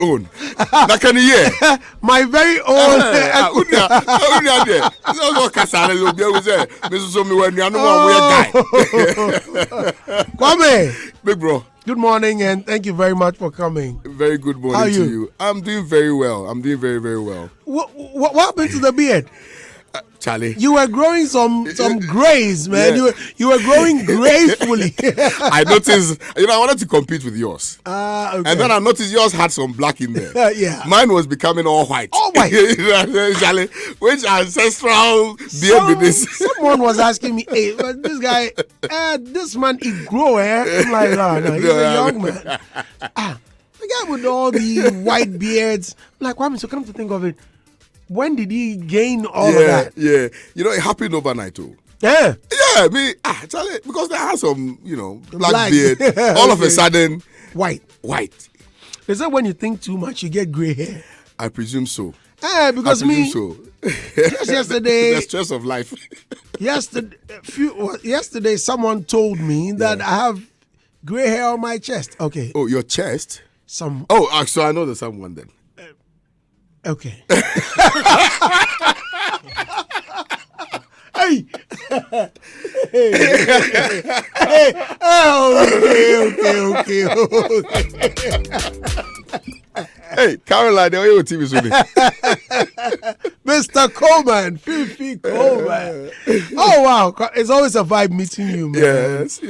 own. That can you hear? My very own. Kwame. Big bro. Good morning and thank you very much for coming. Very good morning to you. I'm doing very well. I'm doing very, very well. What happened to the beard? Charlie, you were growing some grays, man. Yeah. You were growing gracefully. I noticed. I wanted to compete with yours. Okay. And then I noticed yours had some black in there. Yeah. Mine was becoming all white. All white. Charlie, which ancestral beard this? Someone was asking me, "Hey, this guy, this man, he grow, eh?" I'm like, no, he's a young man. The guy with all the white beards. I'm like, Kwame, so come to think of it. When did he gain all of that? Yeah, it happened overnight too. Yeah. Yeah, Charlie, because they had some, black beard. All of a sudden, white. They said when you think too much, you get gray hair. I presume so. Yeah, because so. Just yesterday, the stress of life. Yesterday, someone told me that I have gray hair on my chest. Okay. Oh, your chest? So I know there's someone then. Okay. Hey. Okay. Hey, Caroline, how are you TV soon? Mr. Coleman, Fifi Coleman. Oh wow, it's always a vibe meeting you, man. Yes.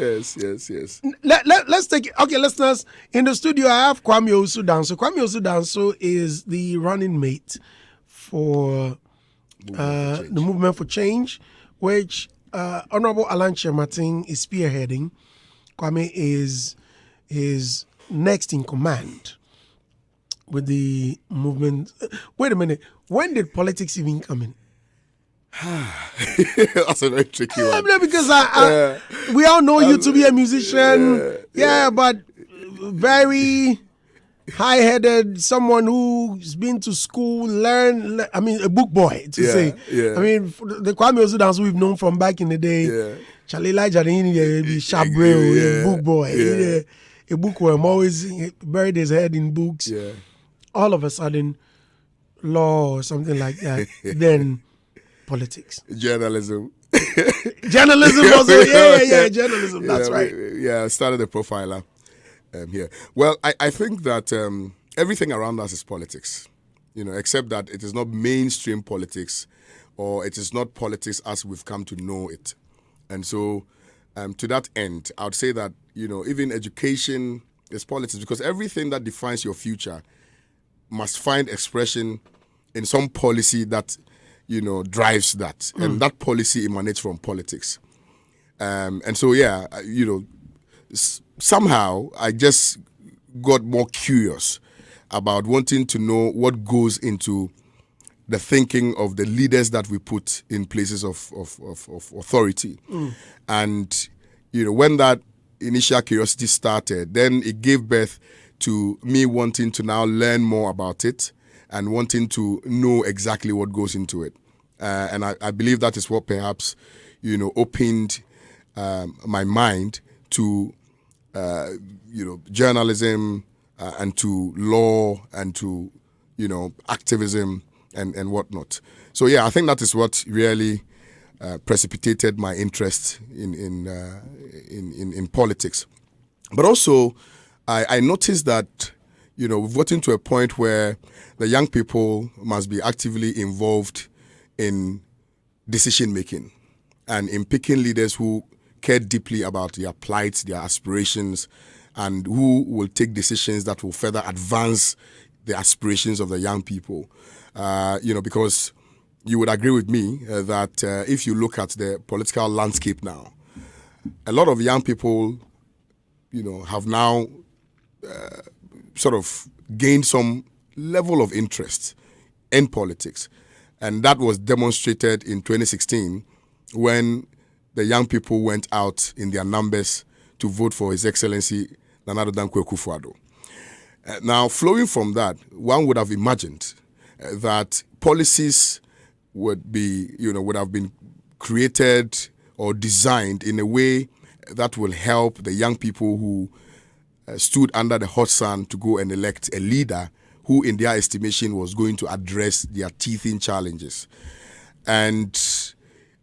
Let's take it. Okay, listeners, in the studio I have Kwame Owusu Danso. Kwame Owusu Danso is the running mate for the Movement for Change, which Honorable ALANSPEAKS Martin is spearheading. Kwame is next in command with the movement. Wait a minute. When did politics even come in? That's a very tricky one. Because we all know you to be a musician. But very high-headed, someone who's been to school, a book boy, to say. Yeah. I mean, the Kwame Owusu Danso we've known from back in the day. Yeah. Charlie Elijah, Shabril, book boy. A bookworm, always buried his head in books. Yeah. All of a sudden, law or something like that. Then politics. Journalism. Journalism also. Yeah, journalism. That's right. I started a profiler here. Well, I think that everything around us is politics, except that it is not mainstream politics, or it is not politics as we've come to know it. And so, to that end, I would say that, even education is politics, because everything that defines your future must find expression in some policy that, drives that. And that policy emanates from politics. And so, somehow I just got more curious about wanting to know what goes into the thinking of the leaders that we put in places of authority. And, when that initial curiosity started, then it gave birth to me wanting to now learn more about it and wanting to know exactly what goes into it. And I believe that is what perhaps, opened my mind to, journalism and to law and to, activism and whatnot. So, I think that is what really precipitated my interest in politics. But also, I noticed that, we've gotten to a point where the young people must be actively involved in decision-making and in picking leaders who care deeply about their plight, their aspirations, and who will take decisions that will further advance the aspirations of the young people. Because you would agree with me that if you look at the political landscape now, a lot of young people, have now sort of gained some level of interest in politics. And that was demonstrated in 2016 when the young people went out in their numbers to vote for His Excellency Nana Addo Dankwa Akufo-Addo. Now, flowing from that, one would have imagined that policies would have been created or designed in a way that will help the young people who stood under the hot sun to go and elect a leader who in their estimation was going to address their teething challenges. And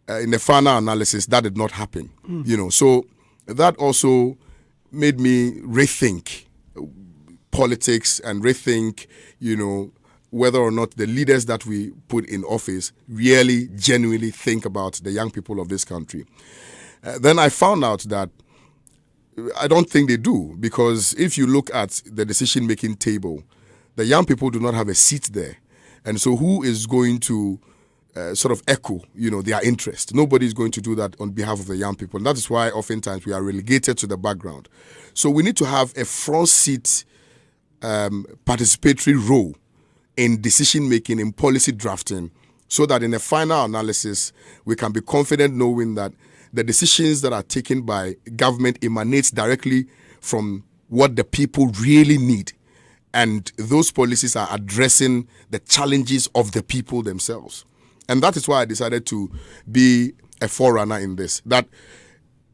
in the final analysis, that did not happen. So that also made me rethink politics and rethink, whether or not the leaders that we put in office really genuinely think about the young people of this country. Then I found out that I don't think they do, because if you look at the decision-making table, the young people do not have a seat there. And so who is going to sort of echo, their interest? Nobody is going to do that on behalf of the young people. And that is why oftentimes we are relegated to the background. So we need to have a front seat participatory role in decision-making, in policy drafting, so that in the final analysis, we can be confident knowing that the decisions that are taken by government emanates directly from what the people really need. And those policies are addressing the challenges of the people themselves. And that is why I decided to be a forerunner in this. That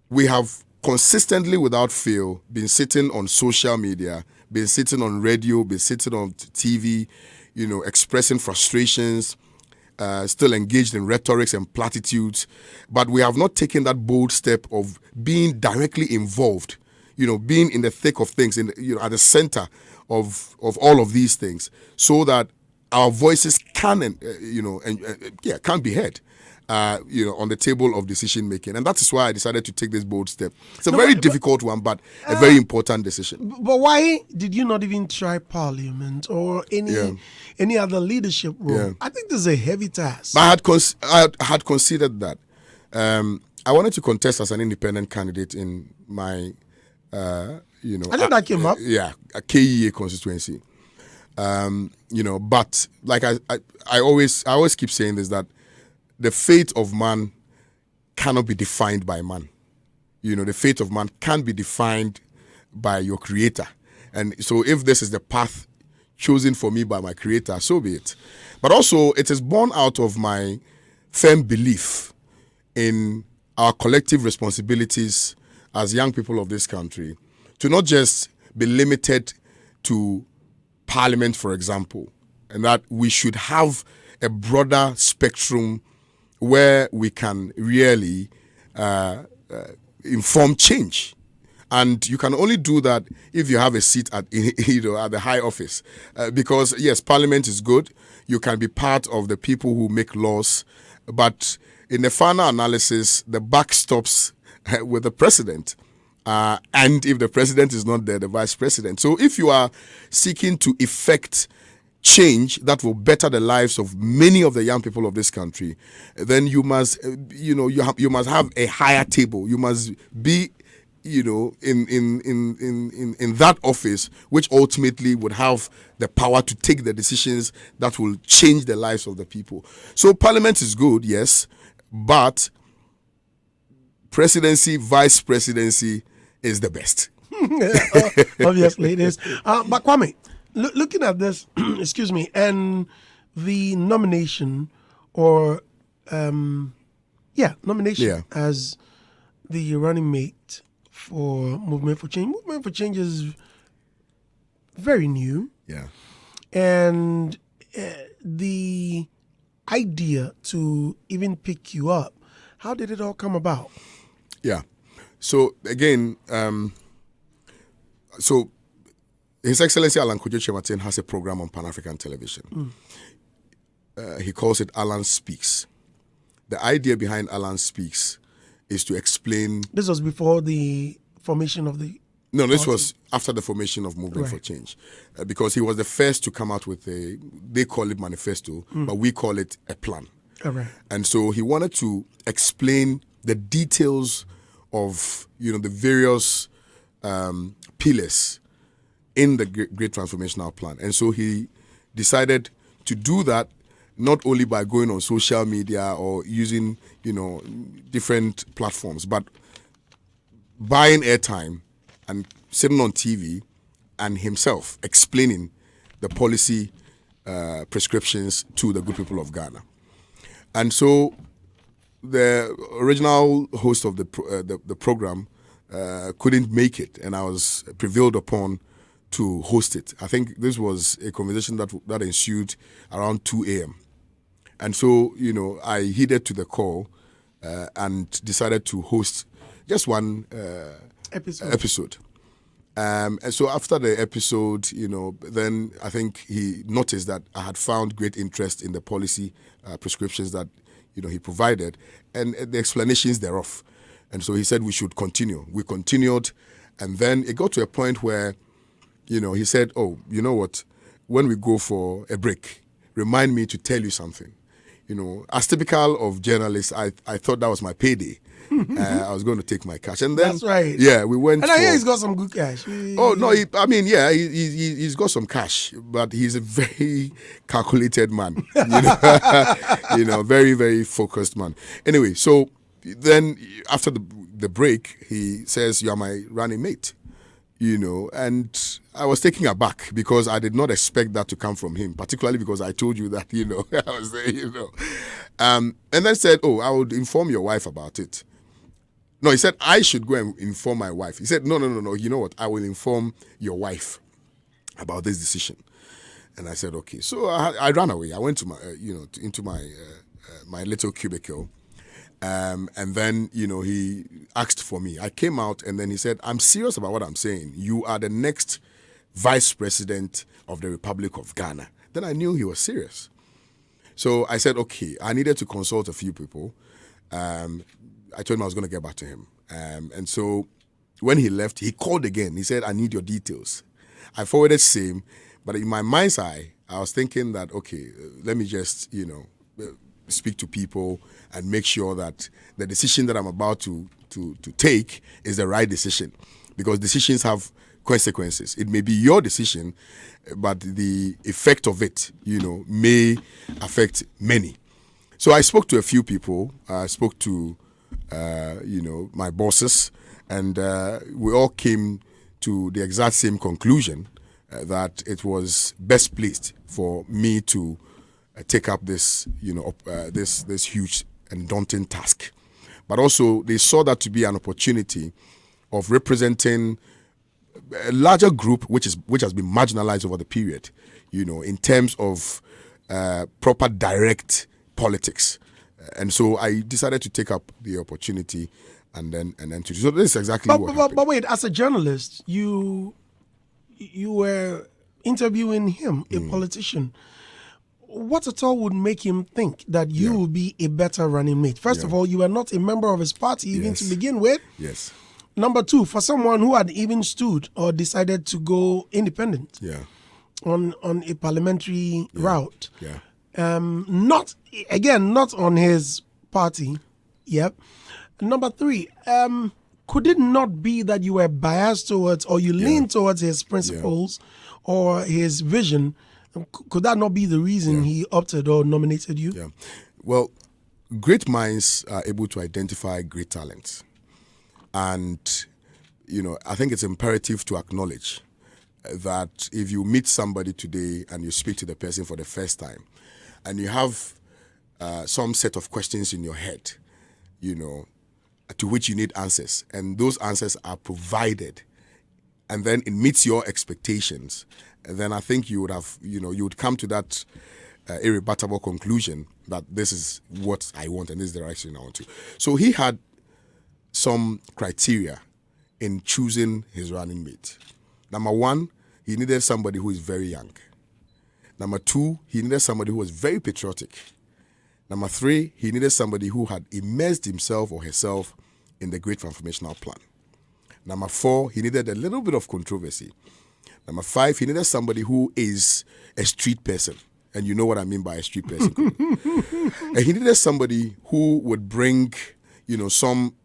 we have consistently, without fail, been sitting on social media, been sitting on radio, been sitting on TV, expressing frustrations, still engaged in rhetorics and platitudes, but we have not taken that bold step of being directly involved, being in the thick of things, at the center of all of these things, so that our voices can be heard, on the table of decision making. And that is why I decided to take this bold step. It's a very difficult one, but a very important decision. But why did you not even try parliament or any other leadership role? Yeah. I think this is a heavy task. I had considered that. I wanted to contest as an independent candidate in my, I think that came up. Yeah, a KEA constituency. But like I always keep saying this, that the fate of man cannot be defined by man. The fate of man can be defined by your creator. And so if this is the path chosen for me by my creator, so be it. But also it is born out of my firm belief in our collective responsibilities as young people of this country to not just be limited to parliament, for example, and that we should have a broader spectrum where we can really inform change. And you can only do that if you have a seat at the high office, because yes, parliament is good. You can be part of the people who make laws, but in the final analysis, the buck stops with the president. And if the president is not there, the vice president. So if you are seeking to effect change that will better the lives of many of the young people of this country, then you must, you must have a higher table. You must be, in that office, which ultimately would have the power to take the decisions that will change the lives of the people. So parliament is good, yes, but presidency, vice presidency is the best. Obviously it is. But Kwame, looking at this, excuse me, and the nomination as the running mate for Movement for Change. Movement for Change is very new. Yeah. And the idea to even pick you up, how did it all come about? Yeah. So again, so His Excellency Alan Kojo Chematin has a program on Pan-African television. He calls it ALANSPEAKS. The idea behind ALANSPEAKS is to explain... This was before the formation of the... No, this was after the formation of Movement for Change. Because he was the first to come out with they call it manifesto, but we call it a plan. Right. And so he wanted to explain the details of, the various pillars in the Great Transformational Plan. And so he decided to do that not only by going on social media or using, different platforms, but buying airtime and sitting on TV and himself explaining the policy prescriptions to the good people of Ghana. And so the original host of the program couldn't make it, and I was prevailed upon to host it. I think this was a conversation that ensued around 2 a.m. And so, I heeded to the call and decided to host just one episode. And so after the episode, then I think he noticed that I had found great interest in the policy prescriptions that, he provided and the explanations thereof. And so he said we should continue. We continued. And then it got to a point where, he said, oh, you know what? When we go for a break, remind me to tell you something. As typical of journalists, I thought that was my payday. I was going to take my cash. And then, that's right. Yeah, we went. And I hear he's got some good cash. Oh, no, he's got some cash, but he's a very calculated man. Very, very focused man. Anyway, so then after the break, he says, "You are my running mate." And I was taken aback because I did not expect that to come from him, particularly because I told you that, I was there, and then said, oh, I would inform your wife about it. No, he said, I should go and inform my wife. He said, no, you know what, I will inform your wife about this decision. And I said, okay. So I ran away. I went to my, into my little cubicle. And then, he asked for me. I came out and then he said, I'm serious about what I'm saying. You are the next vice president of the Republic of Ghana. Then I knew he was serious. So I said, okay, I needed to consult a few people. I told him I was going to get back to him. And so when he left, he called again. He said, I need your details. I forwarded same. But in my mind's eye, I was thinking that, okay, let me just, speak to people and make sure that the decision that I'm about to take is the right decision, because decisions have consequences. It may be your decision, but the effect of it, may affect many. So I spoke to a few people. I spoke to, my bosses, and we all came to the exact same conclusion that it was best placed for me to take up this, this huge and daunting task. But also, they saw that to be an opportunity of representing a larger group, which has been marginalized over the period, in terms of proper direct politics. And so I decided to take up the opportunity, and then to. So this is exactly what happened. But wait, as a journalist, you were interviewing him, a politician. What at all would make him think that you will be a better running mate? First of all, you are not a member of his party even to begin with. Yes. Number two, for someone who had even stood or decided to go independent on a parliamentary route. Yeah. Not on his party. Yep. Number three, could it not be that you were biased towards, or you leaned towards his principles or his vision? Could that not be the reason he opted or nominated you? Yeah. Well, great minds are able to identify great talents. And, I think it's imperative to acknowledge that if you meet somebody today and you speak to the person for the first time, and you have some set of questions in your head, to which you need answers, and those answers are provided, and then it meets your expectations, then I think you would have, you would come to that irrebuttable conclusion that this is what I want and this is the direction I want to. So he had some criteria in choosing his running mate. Number one, he needed somebody who is very young. Number two, he needed somebody who was very patriotic. Number three, he needed somebody who had immersed himself or herself in the Great Transformational Plan. Number four, he needed a little bit of controversy. Number five, he needed somebody who is a street person. And you know what I mean by a street person. And he needed somebody who would bring, some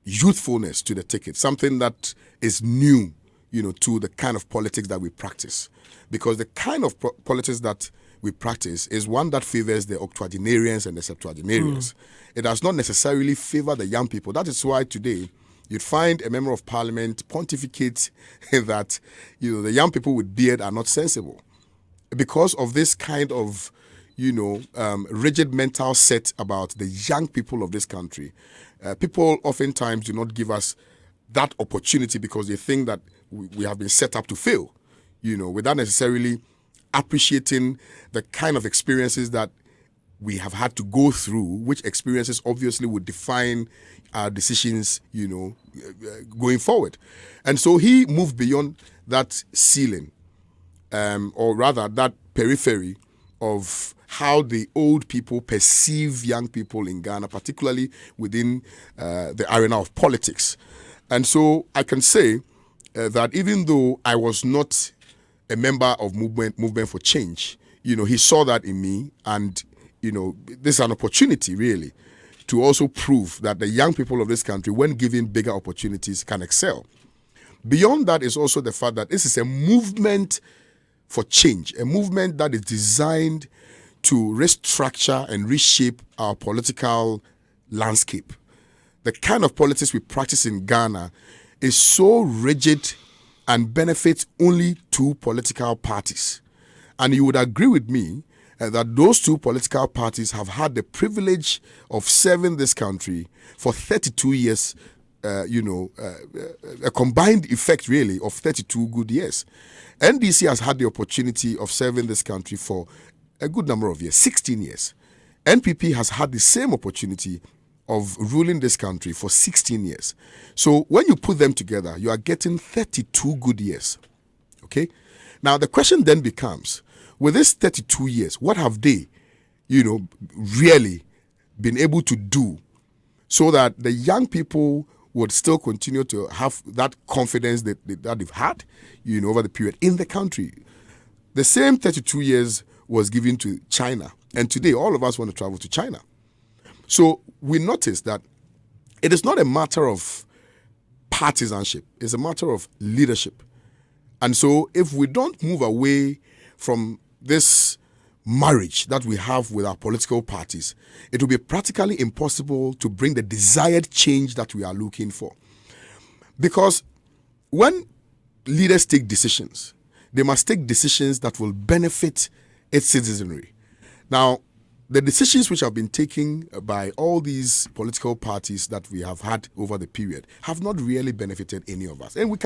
youthfulness to the ticket, something that is new, to the kind of politics that we practice. Because the kind of politics that we practice is one that favors the octogenarians and the septuagenarians. It does not necessarily favor the young people. That is why today you'd find a member of parliament pontificate that, the young people with beard are not sensible. Because of this kind of, rigid mental set about the young people of this country, people oftentimes do not give us that opportunity because they think that we have been set up to fail, without necessarily appreciating the kind of experiences that we have had to go through, which experiences obviously would define our decisions, going forward. And so he moved beyond that ceiling, or rather that periphery of how the old people perceive young people in Ghana, particularly within the arena of politics. And so I can say that even though I was not a member of Movement for Change, he saw that in me, and this is an opportunity really to also prove that the young people of this country, when given bigger opportunities, can excel. Beyond that is also the fact that this is a movement for change, a movement that is designed to restructure and reshape our political landscape. The kind of politics we practice in Ghana is so rigid and benefits only two political parties. And you would agree with me that those two political parties have had the privilege of serving this country for 32 years, a combined effect really of 32 good years. NDC has had the opportunity of serving this country for a good number of years, 16 years. NPP has had the same opportunity of ruling this country for 16 years. So when you put them together, you are getting 32 good years. Okay? Now the question then becomes, with this 32 years, what have they, really been able to do so that the young people would still continue to have that confidence that they've had, over the period in the country? The same 32 years was given to China. And today, all of us want to travel to China. So we notice that it is not a matter of partisanship. It's a matter of leadership. And so if we don't move away from this marriage that we have with our political parties, it will be practically impossible to bring the desired change that we are looking for. Because when leaders take decisions, they must take decisions that will benefit its citizenry. Now, the decisions which have been taken by all these political parties that we have had over the period have not really benefited any of us. And we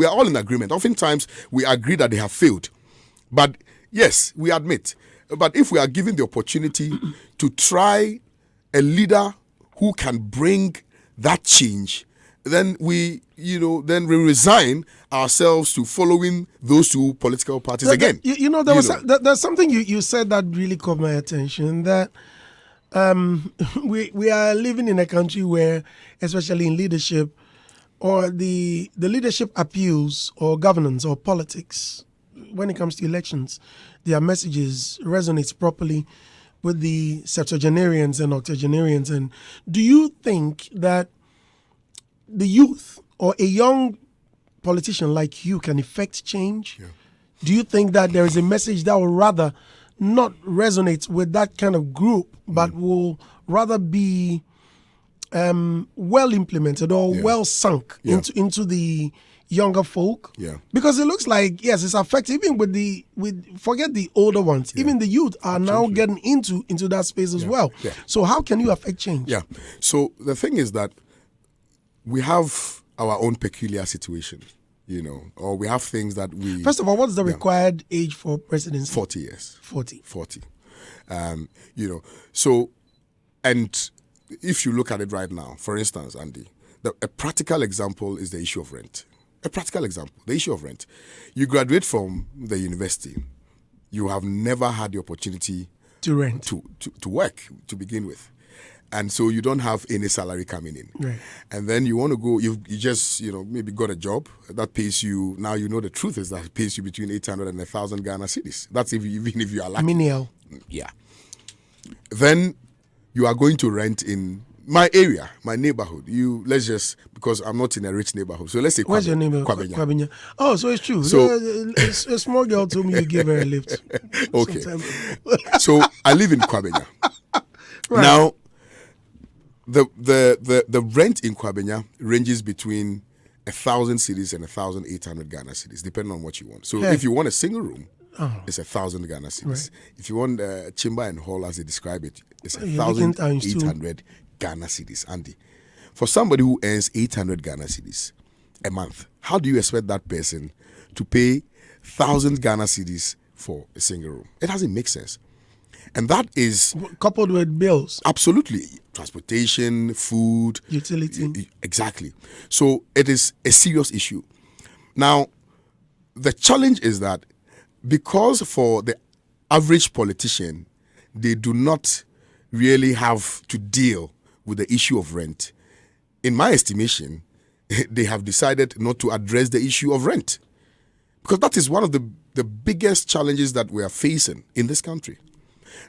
are all in agreement. Oftentimes, we agree that they have failed. But yes, we admit. But if we are given the opportunity to try a leader who can bring that change, then we resign ourselves to following those two political parties again. There's something you said that really caught my attention, that we are living in a country where, especially in leadership, or the leadership appeals or governance or politics, when it comes to elections, their messages resonates properly with the septuagenarians and octogenarians. And do you think that the youth or a young politician like you can effect change? Yeah. Do you think that there is a message that will rather not resonate with that kind of group, but will rather be well implemented or well sunk into the younger folk? Yeah. Because it looks like, yes, it's affected even with forget the older ones. Yeah. Even the youth are now getting into that space as well. Yeah. So how can you affect change? Yeah. So the thing is that we have our own peculiar situation, or we have things that we... First of all, what's the required age for presidency? 40 years. 40. So, and if you look at it right now, for instance, Andy, a practical example is the issue of rent. A practical example, the issue of rent. You graduate from the university, you have never had the opportunity to rent, to work to begin with. And so you don't have any salary coming in. Right. And then you want to go, you just, maybe got a job that pays you, now the truth is that it pays you between 800 and 1,000 Ghana cedis. That's even if you are lucky. Menial. Yeah. Then you are going to rent in my area, my neighborhood. Let's just, because I'm not in a rich neighborhood. So let's say where's your neighborhood? Kwabenya. Oh, so it's true. So a small girl told me you gave her a lift. Okay. So I live in Kwabenya. Right. Now, the rent in Kwabenya ranges between 1,000 cedis and 1,800 Ghana cedis, depending on what you want. So if you want a single room, it's 1,000 Ghana cedis. Right. If you want a chamber and hall, as they describe it, it's 1,800 Ghana cedis. Andy, for somebody who earns 800 Ghana cedis, a month. How do you expect that person to pay 1,000 Ghana cedis for a single room? It doesn't make sense. And that is coupled with bills. Absolutely. Transportation, food, utility. Exactly. So it is a serious issue. Now, the challenge is that because for the average politician, they do not really have to deal with the issue of rent. In my estimation, they have decided not to address the issue of rent. Because that is one of the biggest challenges that we are facing in this country.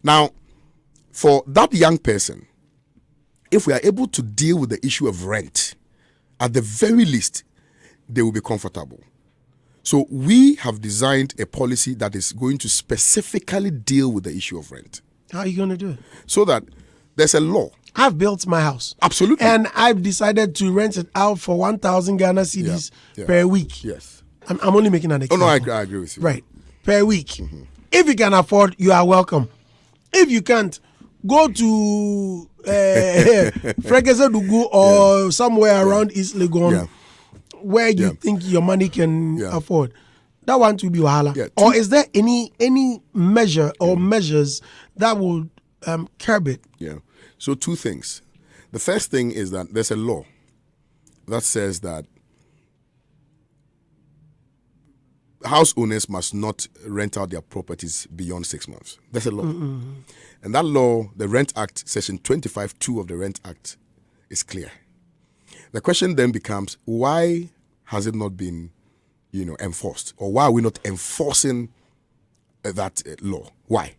Now, for that young person, if we are able to deal with the issue of rent, at the very least, they will be comfortable. So we have designed a policy that is going to specifically deal with the issue of rent. How are you going to do it? So that there's a law. I've built my house. Absolutely. And I've decided to rent it out for 1,000 Ghana cedis per week. Yes. I'm only making an example. Oh, no, I agree with you. Right. Per week. If you can afford, you are welcome. If you can't, go to Fregezedugu or somewhere around East Legon where you think your money can afford. That one will be wahala. Yeah, or is there any measure or measures that will curb it? Yeah. So two things. The first thing is that there's a law that says that house owners must not rent out their properties beyond 6 months. That's a law. Mm-hmm. And that law, the Rent Act, Section 25(2) of the Rent Act, is clear. The question then becomes, why has it not been, enforced? Or why are we not enforcing that law? Why?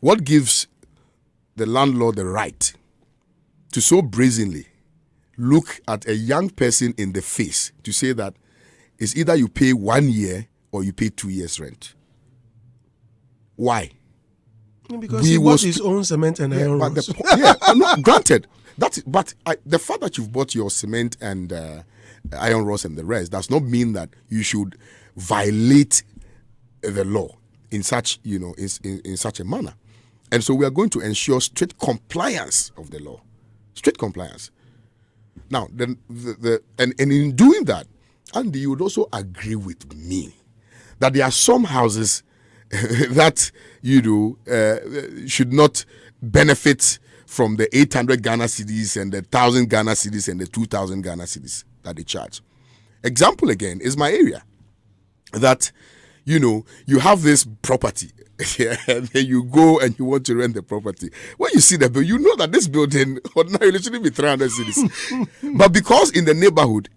What gives the landlord the right to so brazenly look at a young person in the face to say that it's either you pay 1 year or you pay 2 years rent? Why? Because he bought his own cement and iron rods. Granted. The fact that you've bought your cement and iron rods and the rest does not mean that you should violate the law in such, in such a manner. And so we are going to ensure strict compliance of the law. Strict compliance. Now, then and in doing that, Andy, you would also agree with me that there are some houses that should not benefit from the 800 Ghana cedis and the 1,000 Ghana cedis and the 2,000 Ghana cedis that they charge. Example again is my area. That you have this property, and then you go and you want to rent the property. When you see the bill, you know that this building ordinarily shouldn't be 300 cedis, but because in the neighborhood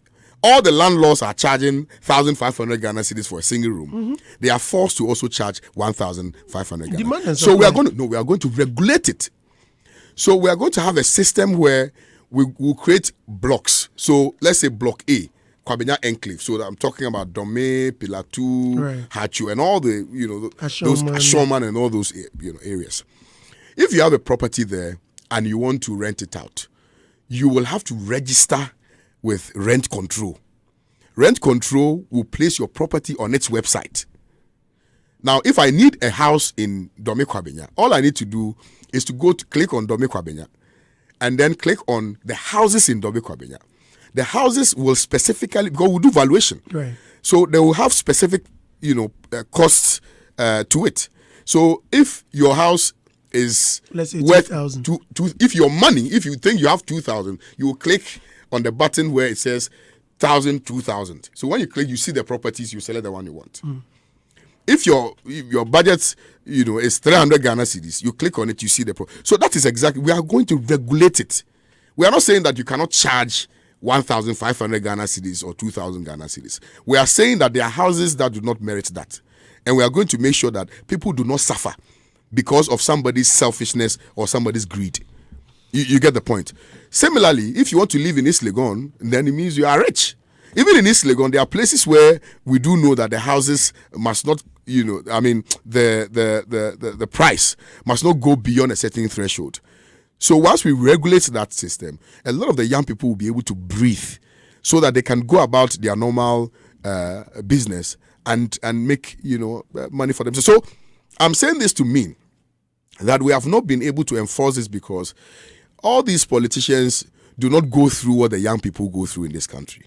all the landlords are charging 1,500 Ghana cedis for a single room, they are forced to also charge 1,500 Ghana. So we are going to regulate it. So we are going to have a system where we will create blocks. So let's say block A, Kwabenya Enclave. So I'm talking about Dome, Pilatu, Hachu, and all the those Ashoman and all those areas. If you have a property there and you want to rent it out, you will have to register with rent control. Rent control will place your property on its website. Now, if I need a house in Dome Kwabenya, all I need to do is to click on Dome Kwabenya and then click on the houses in Dome Kwabenya. The houses will specifically, because we do valuation. Right. So they will have specific, costs to it. So if your house is, let's say, worth 2,000. If you think you have 2,000, you will click on the button where it says 1,000, 2,000. So when you click, you see the properties, you select the one you want. If your budget, is 300 Ghana cedis, you click on it, you see the So that is exactly, we are going to regulate it. We are not saying that you cannot charge 1,500 Ghana cedis or 2,000 Ghana cedis. We are saying that there are houses that do not merit that. And we are going to make sure that people do not suffer because of somebody's selfishness or somebody's greed. You get the point. Similarly, if you want to live in East Legon, then it means you are rich. Even in East Legon, there are places where we do know that the houses must not, the price must not go beyond a certain threshold. So once we regulate that system, a lot of the young people will be able to breathe so that they can go about their normal business and make, money for themselves. So I'm saying this to mean that we have not been able to enforce this because all these politicians do not go through what the young people go through in this country.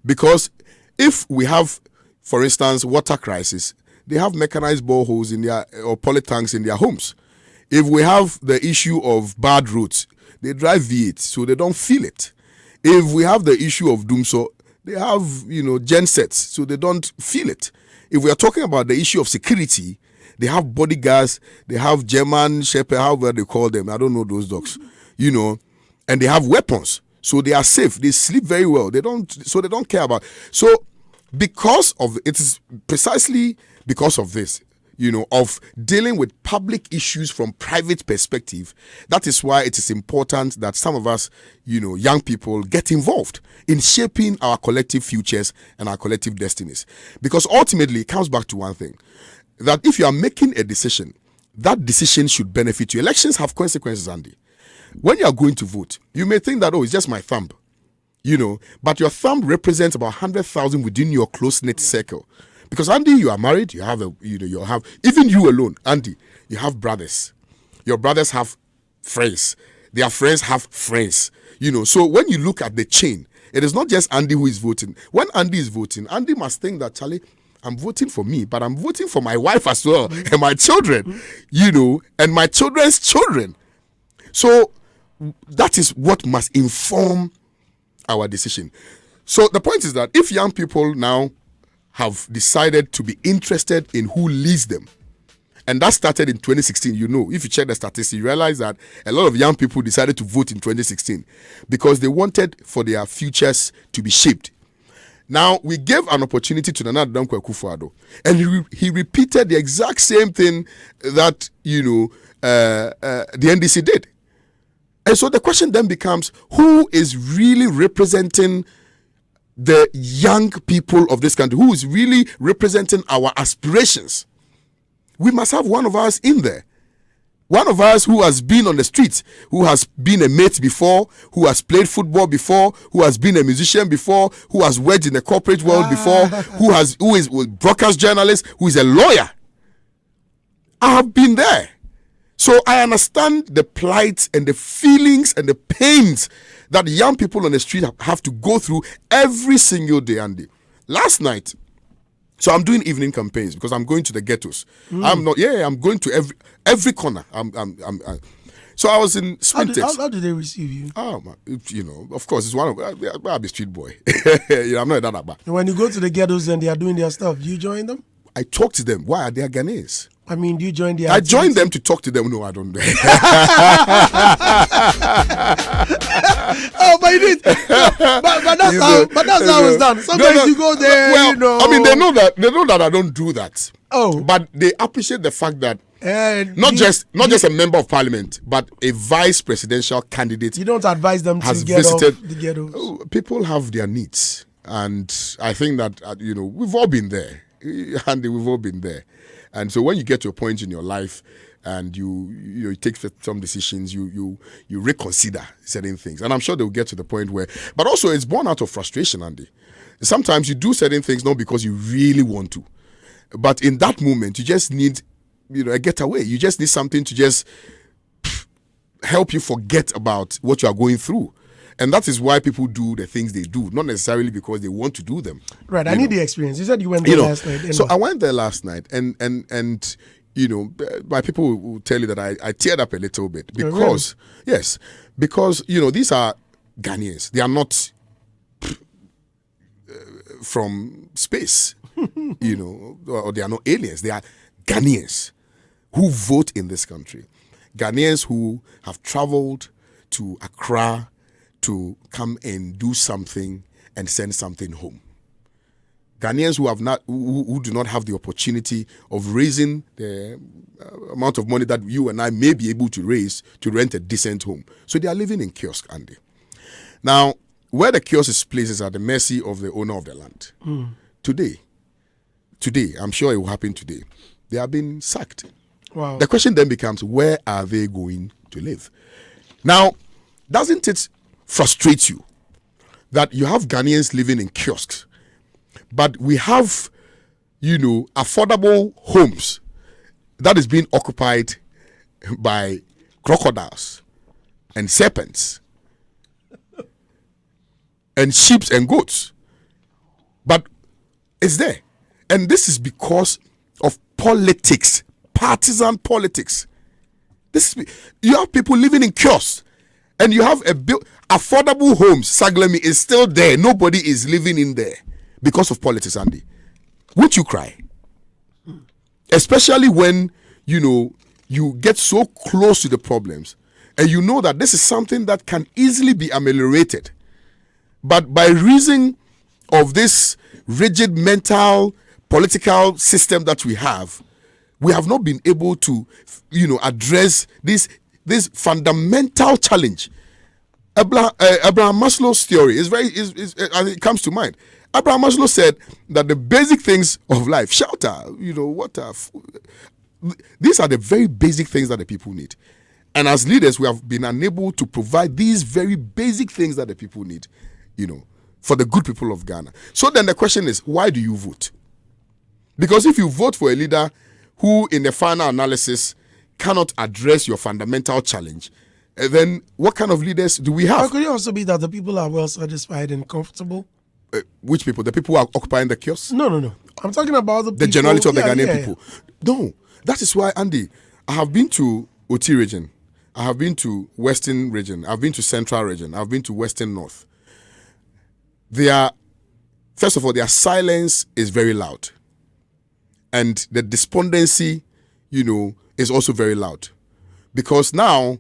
Because if we have, for instance, water crisis, they have mechanized boreholes in their or poly tanks in their homes. If we have the issue of bad roads, they drive V8, so they don't feel it. If we have the issue of Doomso, they have, gensets, so they don't feel it. If we are talking about the issue of security, they have bodyguards, they have German Shepherd, however they call them. I don't know those dogs, and they have weapons, so they are safe. They sleep very well. They don't care about. So because of it is precisely because of this, of dealing with public issues from private perspective. That is why it is important that some of us, young people, get involved in shaping our collective futures and our collective destinies. Because ultimately, it comes back to one thing, that if you are making a decision, that decision should benefit you. Elections have consequences, Andy. When you are going to vote, you may think that, it's just my thumb, but your thumb represents about 100,000 within your close-knit circle. Because, Andy, you are married, you have even you alone, Andy, you have brothers. Your brothers have friends. Their friends have friends. So when you look at the chain, it is not just Andy who is voting. When Andy is voting, Andy must think that, Charlie, I'm voting for me, but I'm voting for my wife as well, and my children, and my children's children. So that is what must inform our decision. So the point is that if young people now have decided to be interested in who leads them, and that started in 2016, if you check the statistics, you realize that a lot of young people decided to vote in 2016 because they wanted for their futures to be shaped. Now, we gave an opportunity to Nana Dankwa Akufo-Addo, and he repeated the exact same thing that, the NDC did. And so the question then becomes, who is really representing the young people of this country? Who is really representing our aspirations? We must have one of us in there. One of us who has been on the streets, who has been a mate before, who has played football before, who has been a musician before, who has worked in the corporate world before, who is a broadcast journalist, who is a lawyer. I have been there. So I understand the plight and the feelings and the pains that young people on the street have to go through every single day, Andy. Last night, so I'm doing evening campaigns because I'm going to the ghettos. I'm going to every corner. So I was in Spintex. How did they receive you? Oh, man, of course, it's one of I'm a street boy. I'm not that bad. And when you go to the ghettos and they are doing their stuff, do you join them? I talk to them. Why are they Ghanaians? I mean, do you join the? I join them to talk to them. No, I don't. Oh, but you did. But that's how it's done. Sometimes you go there. Well, I mean, they know that I don't do that. Oh, but they appreciate the fact that not just a member of parliament, but a vice presidential candidate. You don't advise them to get visited off the ghettos. People have their needs, and I think that we've all been there, Andy. We've all been there. And so when you get to a point in your life and you take some decisions, you reconsider certain things. And I'm sure they'll get to the point where, but also it's born out of frustration, Andy. Sometimes you do certain things not because you really want to, but in that moment you just need, a getaway. You just need something to just help you forget about what you are going through. And that is why people do the things they do, not necessarily because they want to do them. Right. I need the experience. You said you went there last night. So I went there last night, and my people will tell you that I teared up a little bit because because these are Ghanaians. They are not from space, or they are not aliens. They are Ghanaians who vote in this country. Ghanaians who have traveled to Accra to come and do something and send something home. Ghanaians who do not have the opportunity of raising the amount of money that you and I may be able to raise to rent a decent home. So they are living in kiosk, Andy. Now, where the kiosk is placed is at the mercy of the owner of the land. Today, I'm sure it will happen today, they have been sacked. Wow. The question then becomes, where are they going to live? Now, doesn't it frustrate you that you have Ghanaians living in kiosks, but we have, affordable homes that is being occupied by crocodiles and serpents and sheep and goats? But it's there. And this is because of politics, partisan politics. You have people living in kiosks, and you have affordable homes. Saglemi is still there. Nobody is living in there because of politics, Andy. Would you cry? Especially when, you get so close to the problems, and you know that this is something that can easily be ameliorated. But by reason of this rigid mental political system that we have not been able to, address this fundamental challenge. Abraham Maslow's theory it comes to mind. Abraham Maslow said that the basic things of life, shelter, water, food, these are the very basic things that the people need. And as leaders, we have been unable to provide these very basic things that the people need, for the good people of Ghana. So then the question is, why do you vote? Because if you vote for a leader who, in the final analysis, cannot address your fundamental challenge, then what kind of leaders do we have? Or could it also be that the people are well satisfied and comfortable? Which people? The people who are occupying the kiosks? No. I'm talking about the generality of the Ghanaian people. No. That is why, Andy, I have been to OT region. I have been to Western region. I've been to Central region. I've been to Western North. First of all, their silence is very loud. And the despondency, is also very loud. Because now,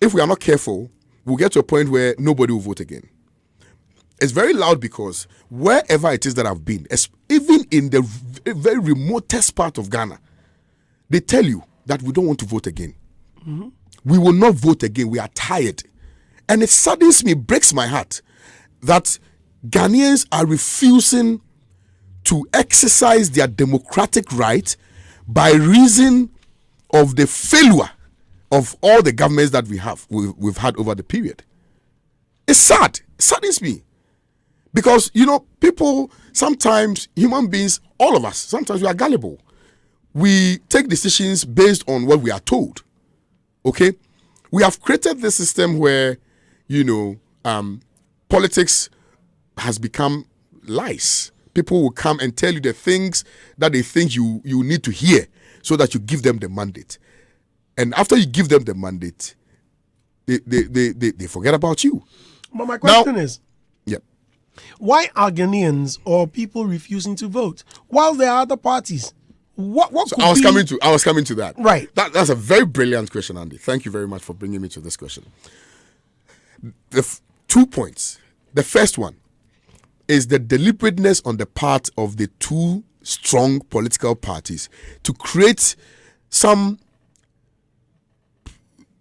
if we are not careful, we'll get to a point where nobody will vote again. It's very loud because wherever it is that I've been, even in the very remotest part of Ghana, they tell you that we don't want to vote again. Mm-hmm. We will not vote again. We are tired. And it saddens me, breaks my heart, that Ghanaians are refusing to exercise their democratic right by reason of the failure of all the governments that we've had over the period. It's sad. It saddens me. Because, people, sometimes, human beings, all of us, sometimes we are gullible. We take decisions based on what we are told. Okay? We have created this system where, politics has become lies. People will come and tell you the things that they think you need to hear so that you give them the mandate. And after you give them the mandate, they forget about you. But my question is, yeah, why are Ghanaians or people refusing to vote while there are other parties? What could I was coming to that. Right. That's a very brilliant question, Andy. Thank you very much for bringing me to this question. The 2 points. The first one is the deliberateness on the part of the two strong political parties to create some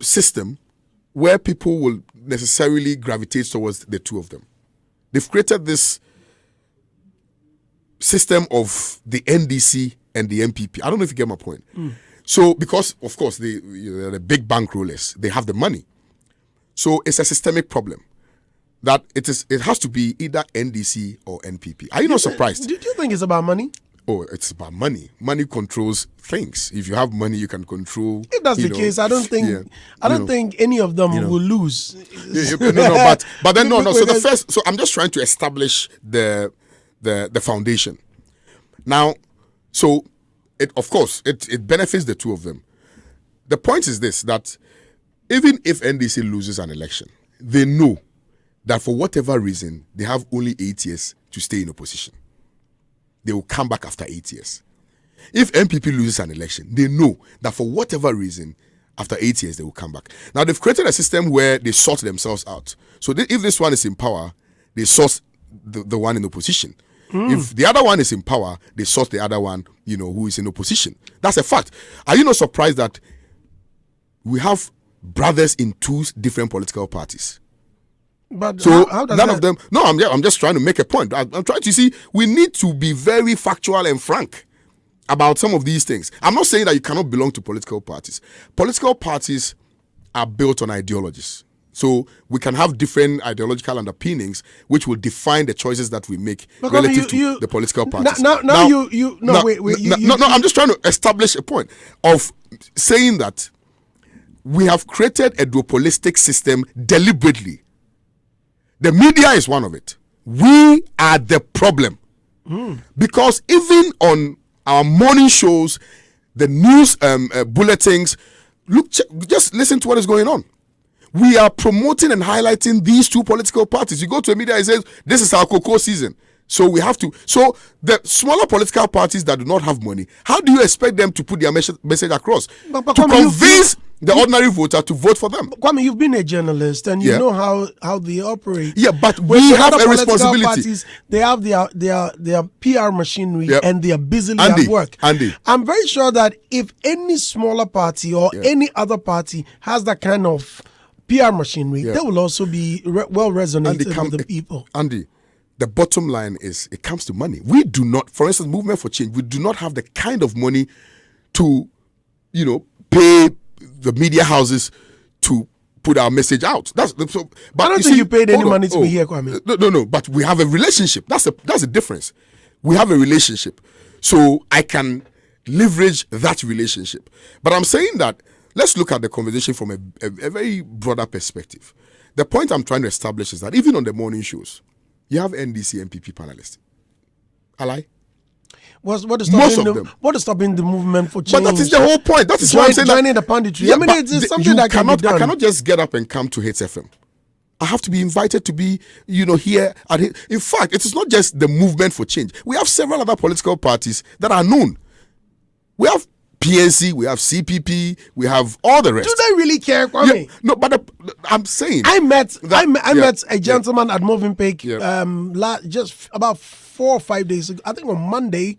system where people will necessarily gravitate towards the two of them. They've created this system of the NDC and the MPP. I don't know if you get my point. So, because, of course, the big bankrollers, they have the money. So, it's a systemic problem that it has to be either NDC or NPP. Are you not surprised? Do you think it's about money? Oh, it's about money. Money controls things. If you have money, you can control. If that's the case, I don't think any of them will lose. But then no. So I'm just trying to establish the foundation. Now, so it benefits the two of them. The point is this: that even if NDC loses an election, they know that for whatever reason they have only 8 years to stay in opposition. They will come back after 8 years. If MPP loses an election, they know that for whatever reason, after 8 years, they will come back. Now, they've created a system where they sort themselves out. So if this one is in power, they sort the one in opposition. If the other one is in power, they sort the other one, who is in opposition. That's a fact. Are you not surprised that we have brothers in two different political parties? But so how does none of them. No, I'm just trying to make a point. I'm trying to see. We need to be very factual and frank about some of these things. I'm not saying that you cannot belong to political parties. Political parties are built on ideologies. So we can have different ideological underpinnings, which will define the choices that we make relative to the political parties. I'm just trying to establish a point of saying that we have created a duopolistic system deliberately. The media is one of it. We are the problem. Because even on our morning shows, the news bulletins, just listen to what is going on. We are promoting and highlighting these two political parties. You go to a media, it says, this is our cocoa season. So we have to. So the smaller political parties that do not have money, how do you expect them to put their message across? But to Kwame, convince the ordinary voter to vote for them. Kwame, you've been a journalist and you know how they operate. Yeah, but we have a responsibility. Parties, they have their PR machinery and they are busily at work. I'm very sure that if any smaller party or any other party has that kind of PR machinery, they will also be well resonated with the people. Andy, the bottom line is it comes to money. We do not, for instance, Movement for Change, we do not have the kind of money to, pay the media houses to put our message out. But I don't think you paid any money to be here, Kwame. No. But we have a relationship. That's the difference. We have a relationship, so I can leverage that relationship. But I'm saying that let's look at the conversation from a very broader perspective. The point I'm trying to establish is that even on the morning shows, you have NDC MPP panelists. Ally? What is stopping the movement for change? But that is the whole point. That is why I'm saying joining the punditry. I mean, it's something that can be done. I cannot just get up and come to Hits FM. I have to be invited to be, here at Hits. In fact, it is not just the movement for change. We have several other political parties that are known. We have PNC, we have CPP, we have all the rest. Do they really care, Kwame? Yeah, no, but I'm saying I met a gentleman at Movenpick just about 4 or 5 days ago. I think on Monday,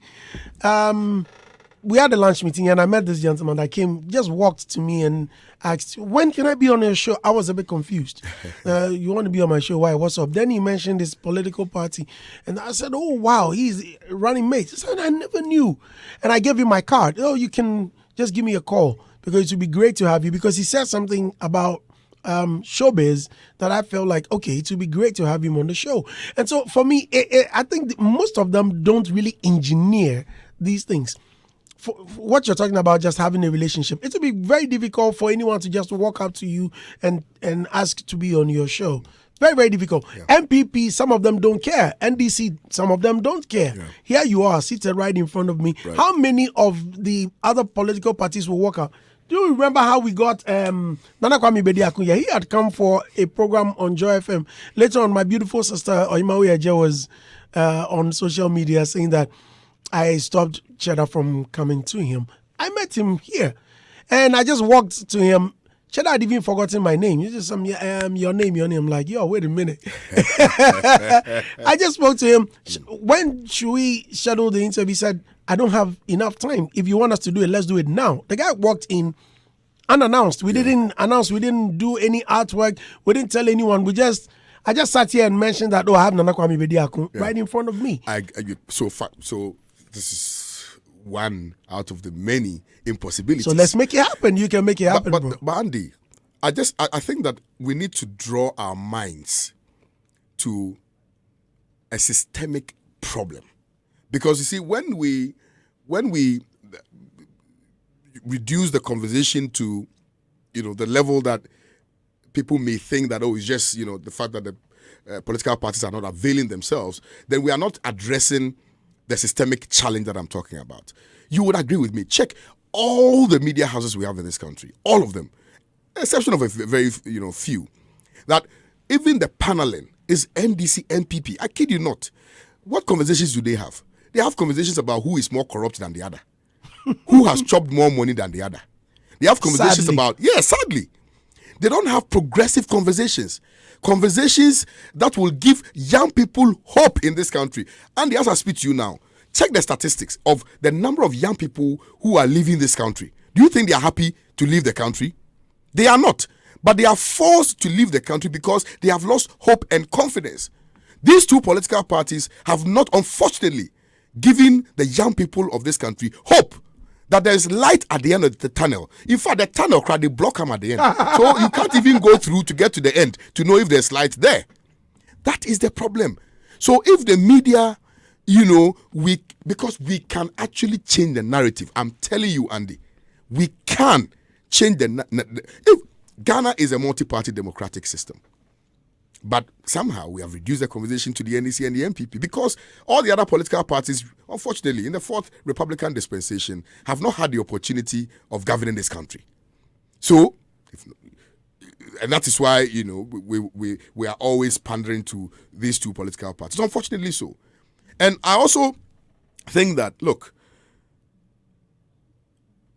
we had a lunch meeting and I met this gentleman that just walked to me and asked, when can I be on your show? I was a bit confused. You want to be on my show? Why? What's up? Then he mentioned this political party. And I said, oh, wow, he's running mate. He said, I never knew. And I gave him my card. Oh, you can just give me a call because it would be great to have you. Because he said something about showbiz that I felt like, okay, it would be great to have him on the show. And so for me, I think most of them don't really engineer these things. For what you're talking about, just having a relationship, it will be very difficult for anyone to just walk up to you and ask to be on your show. Very, very difficult. Yeah. MPP, some of them don't care. NDC, some of them don't care. Yeah. Here you are, seated right in front of me. Right. How many of the other political parties will walk out? Do you remember how we got Nana Kwame Bediakunya? He had come for a program on Joy FM. Later on, my beautiful sister Oimawe Eje was on social media saying that I stopped Cheddar from coming to him. I met him here, and I just walked to him. Cheddar had even forgotten my name. He just your name. I'm like, yo, wait a minute. I just spoke to him. When should we schedule the interview? He said, I don't have enough time. If you want us to do it, let's do it now. The guy walked in unannounced. We didn't announce. We didn't do any artwork. We didn't tell anyone. I just sat here and mentioned that, I have Nana Kwame Bediaku right in front of me. So this is one out of the many impossibilities. So let's make it happen. You can make it happen, but Andy, I think that we need to draw our minds to a systemic problem. Because you see, when we reduce the conversation to, the level that people may think that, it's just, the fact that the political parties are not availing themselves, then we are not addressing the systemic challenge that I'm talking about. You would agree with me. Check all the media houses we have in this country, all of them, exception of a very few, that even the paneling is NDC, MPP. I kid you not. What conversations do they have? They have conversations about who is more corrupt than the other, who has chopped more money than the other. They have conversations sadly. They don't have progressive conversations that will give young people hope in this country. And as I speak to you now, check the statistics of the number of young people who are leaving this country. Do you think they are happy to leave the country? They are not. But they are forced to leave the country because they have lost hope and confidence. These two political parties have not, unfortunately, given the young people of this country hope that there is light at the end of the tunnel. In fact, the tunnel crowd, they block them at the end. So you can't even go through to get to the end to know if there's light there. That is the problem. So if the media, because we can actually change the narrative. I'm telling you, Andy, we can change if Ghana is a multi-party democratic system. But somehow we have reduced the conversation to the NDC and the MPP because all the other political parties, unfortunately, in the fourth Republican dispensation, have not had the opportunity of governing this country. So, and that is why, we are always pandering to these two political parties. Unfortunately so. And I also think that, look,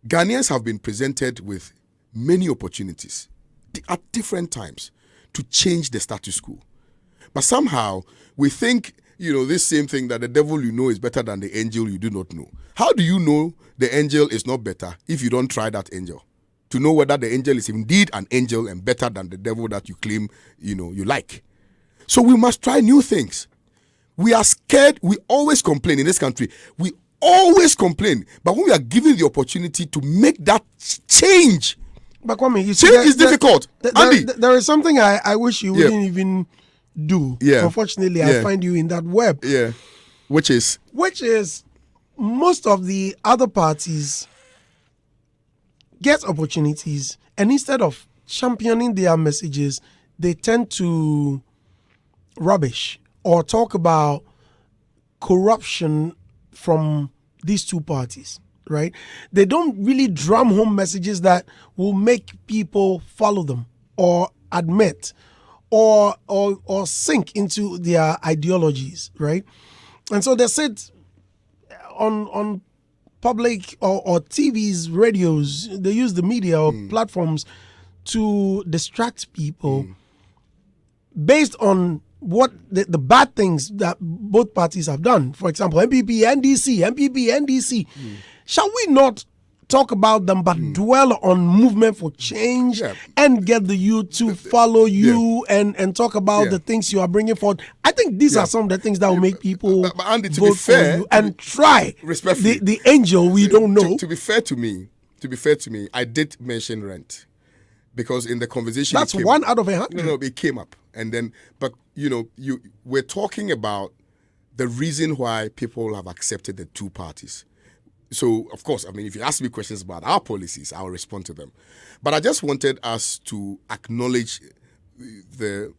Ghanaians have been presented with many opportunities at different times to change the status quo. But somehow we think, this same thing that the devil you know is better than the angel you do not know. How do you know the angel is not better if you don't try that angel? To know whether the angel is indeed an angel and better than the devil that you claim, you like. So we must try new things. We are scared. We always complain in this country. We always complain. But when we are given the opportunity to make that change, but Kwame, you see, change is difficult. There is something I wish you wouldn't even do. Yeah. Unfortunately, I find you in that web. Yeah. Which is most of the other parties get opportunities, and instead of championing their messages, they tend to rubbish or talk about corruption from these two parties. Right? They don't really drum home messages that will make people follow them or admit or sink into their ideologies, right? And so they sit on public or TVs, radios, they use the media or platforms to distract people based on what the bad things that both parties have done. For example, MPP, NDC. Shall we not talk about them but dwell on movement for change and get the youth to follow you and talk about the things you are bringing forward? I think these are some of the things that will make people but Andy, to vote be fair, for you and try the angel we don't know. To be fair to me, I did mention rent because in the conversation that's one out of 100. No, it came up, and then but we're talking about the reason why people have accepted the two parties. So, of course, if you ask me questions about our policies, I'll respond to them. But I just wanted us to acknowledge the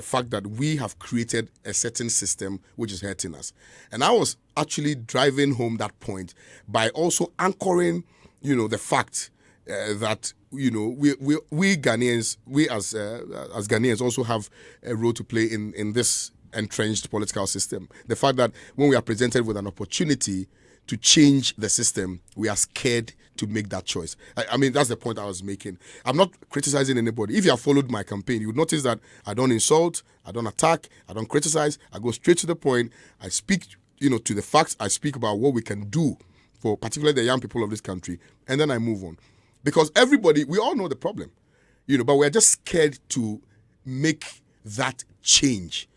fact that we have created a certain system which is hurting us. And I was actually driving home that point by also anchoring, the fact that, we Ghanaians, we as Ghanaians also have a role to play in this entrenched political system. The fact that when we are presented with an opportunity to change the system, we are scared to make that choice. That's the point I was making. I'm not criticizing anybody. If you have followed my campaign, you would notice that I don't insult, I don't attack, I don't criticize. I go straight to the point. I speak, to the facts. I speak about what we can do for particularly the young people of this country, and then I move on. Because we all know the problem, but we're just scared to make that change.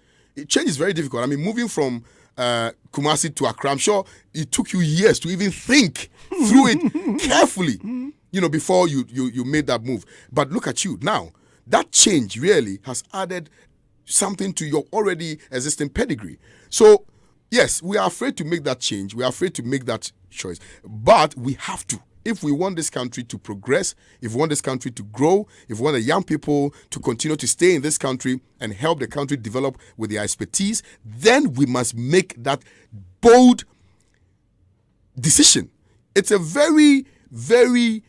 Change is very difficult. Moving from Kumasi to Accra, I'm sure it took you years to even think through it carefully, before you made that move. But look at you now. That change really has added something to your already existing pedigree. So, yes, we are afraid to make that change. We are afraid to make that choice. But we have to. If we want this country to progress, if we want this country to grow, if we want the young people to continue to stay in this country and help the country develop with their expertise, then we must make that bold decision. It's a very, very,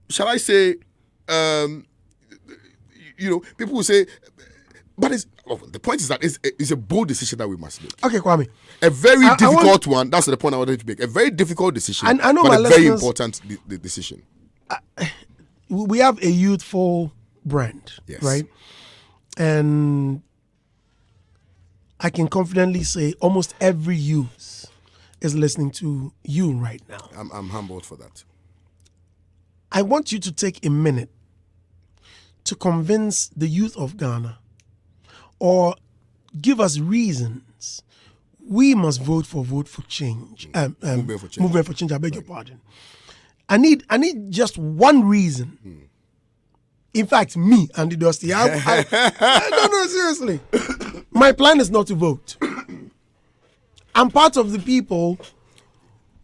shall I say, people will say, but the point is that it's a bold decision that we must make. Okay, Kwame. A very difficult one. That's the point I wanted to make. A very difficult decision, I know, but a very important decision. We have a youthful brand, yes, right? And I can confidently say almost every youth is listening to you right now. I'm humbled for that. I want you to take a minute to convince the youth of Ghana or give us reasons we must vote for change. Movement for change. I beg your pardon. I need just one reason. In fact, me, Andy Dusty, no, seriously. My plan is not to vote. I'm part of the people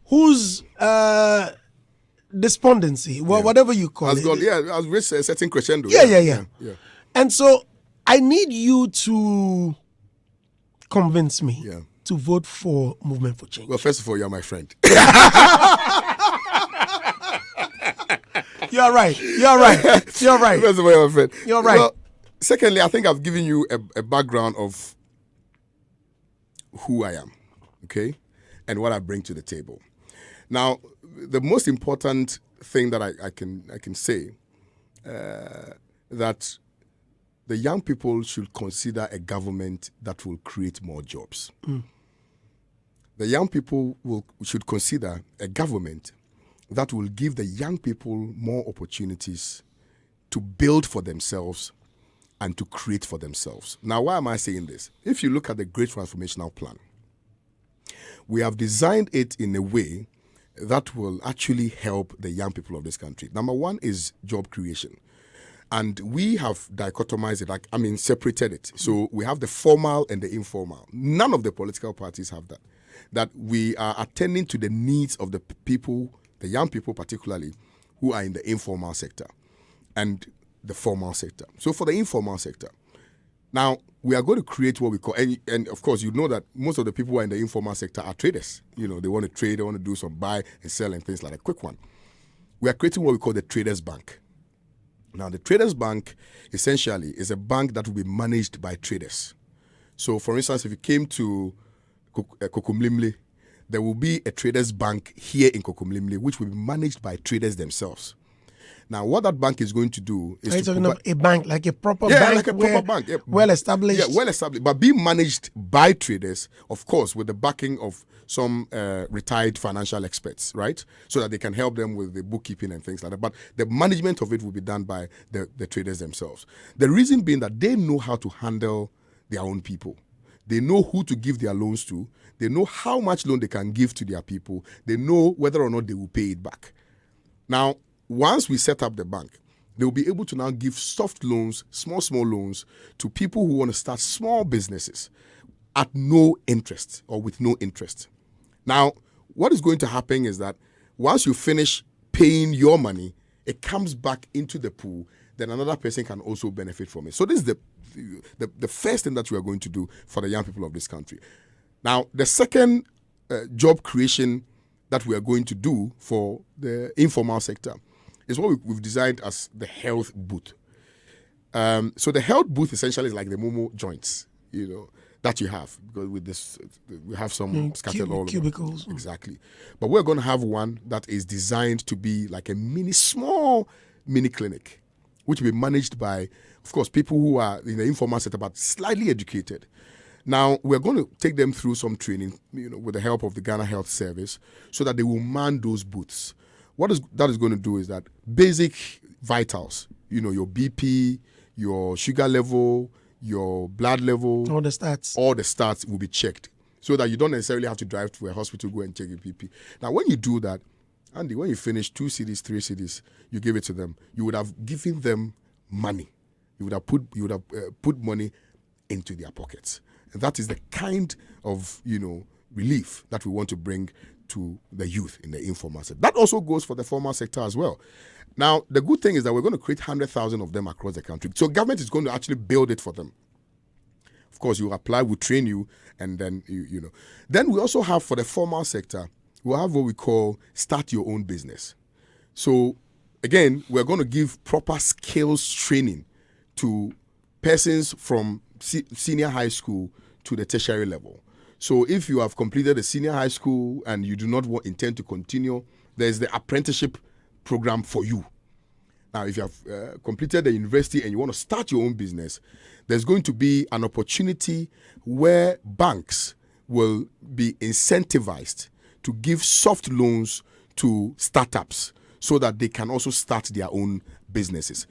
whose despondency, whatever you call it. Has reached a certain crescendo. Yeah. And so I need you to convince me Yeah. to vote for Movement for Change. Well, first of all, you're my friend. You're right. You're right. You're right. First of all, you're my friend. You're right. Well, secondly, I think I've given you a background of who I am, okay, and what I bring to the table. Now, the most important thing that I can say that the young people should consider a government that will create more jobs. The young people should consider a government that will give the young people more opportunities to build for themselves and to create for themselves. Now, why am I saying this? If you look at the Great Transformational Plan, we have designed it in a way that will actually help the young people of this country. Number one is job creation. And we have dichotomized it, separated it. So we have the formal and the informal. None of the political parties have that. That we are attending to the needs of the people, the young people particularly, who are in the informal sector and the formal sector. So for the informal sector, now we are going to create what we call, and of course you know that most of the people who are in the informal sector are traders. You know, they want to trade, they want to do some buy and sell and things like that. Quick one. We are creating what we call the Traders Bank. Now, the Traders Bank essentially is a bank that will be managed by traders. So, for instance, if you came to Kokomlimli, there will be a Traders Bank here in Kokomlimli, which will be managed by traders themselves. Now, what that bank is going to do is Are you talking about a bank, like a proper bank? Yeah, like a proper bank. Yeah. Well established? Yeah, well established. But being managed by traders, of course, with the backing of some retired financial experts, right? So that they can help them with the bookkeeping and things like that. But the management of it will be done by the traders themselves. The reason being that they know how to handle their own people. They know who to give their loans to. They know how much loan they can give to their people. They know whether or not they will pay it back. Now, once we set up the bank, they will be able to now give soft loans, small loans to people who want to start small businesses at no interest or with no interest. Now, what is going to happen is that once you finish paying your money, it comes back into the pool, then another person can also benefit from it. So this is the first thing that we are going to do for the young people of this country. Now, the second job creation that we are going to do for the informal sector is what we've designed as the health booth. So the health booth essentially is like the Momo joints, that you have, because with this we have some scattered all over. Cubicles. Exactly. But we're going to have one that is designed to be like a small mini clinic, which will be managed by, of course, people who are in the informal sector but slightly educated. Now, we're going to take them through some training, with the help of the Ghana Health Service, so that they will man those booths. What that is going to do is that basic vitals, your BP, your sugar level, your blood level, all the stats will be checked, so that you don't necessarily have to drive to a hospital, go and check your BP. Now, when you do that, Andy, when you finish 2 cedis, 3 cedis, you give it to them. You would have given them money. You would have put money into their pockets. And that is the kind of relief that we want to bring to the youth in the informal sector. That also goes for the formal sector as well. Now, the good thing is that we're going to create 100,000 of them across the country. So government is going to actually build it for them. Of course, you apply, we train you, and then Then we also have, for the formal sector, we'll have what we call start your own business. So again, we're going to give proper skills training to persons from senior high school to the tertiary level. So if you have completed a senior high school and you do not intend to continue, there's the apprenticeship program for you. Now, if you have completed the university and you want to start your own business, there's going to be an opportunity where banks will be incentivized to give soft loans to startups so that they can also start their own businesses.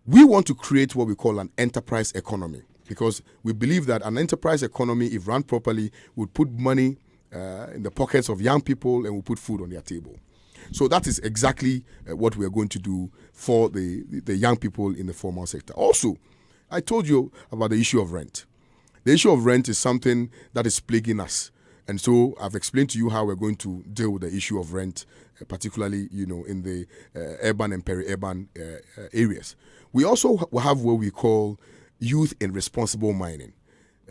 We want to create what we call an enterprise economy, because we believe that an enterprise economy, if run properly, would put money in the pockets of young people and will put food on their table. So that is exactly what we are going to do for the young people in the formal sector. Also, I told you about the issue of rent. The issue of rent is something that is plaguing us. And so I've explained to you how we're going to deal with the issue of rent, particularly, in the urban and peri-urban areas. We also have what we call youth in responsible mining.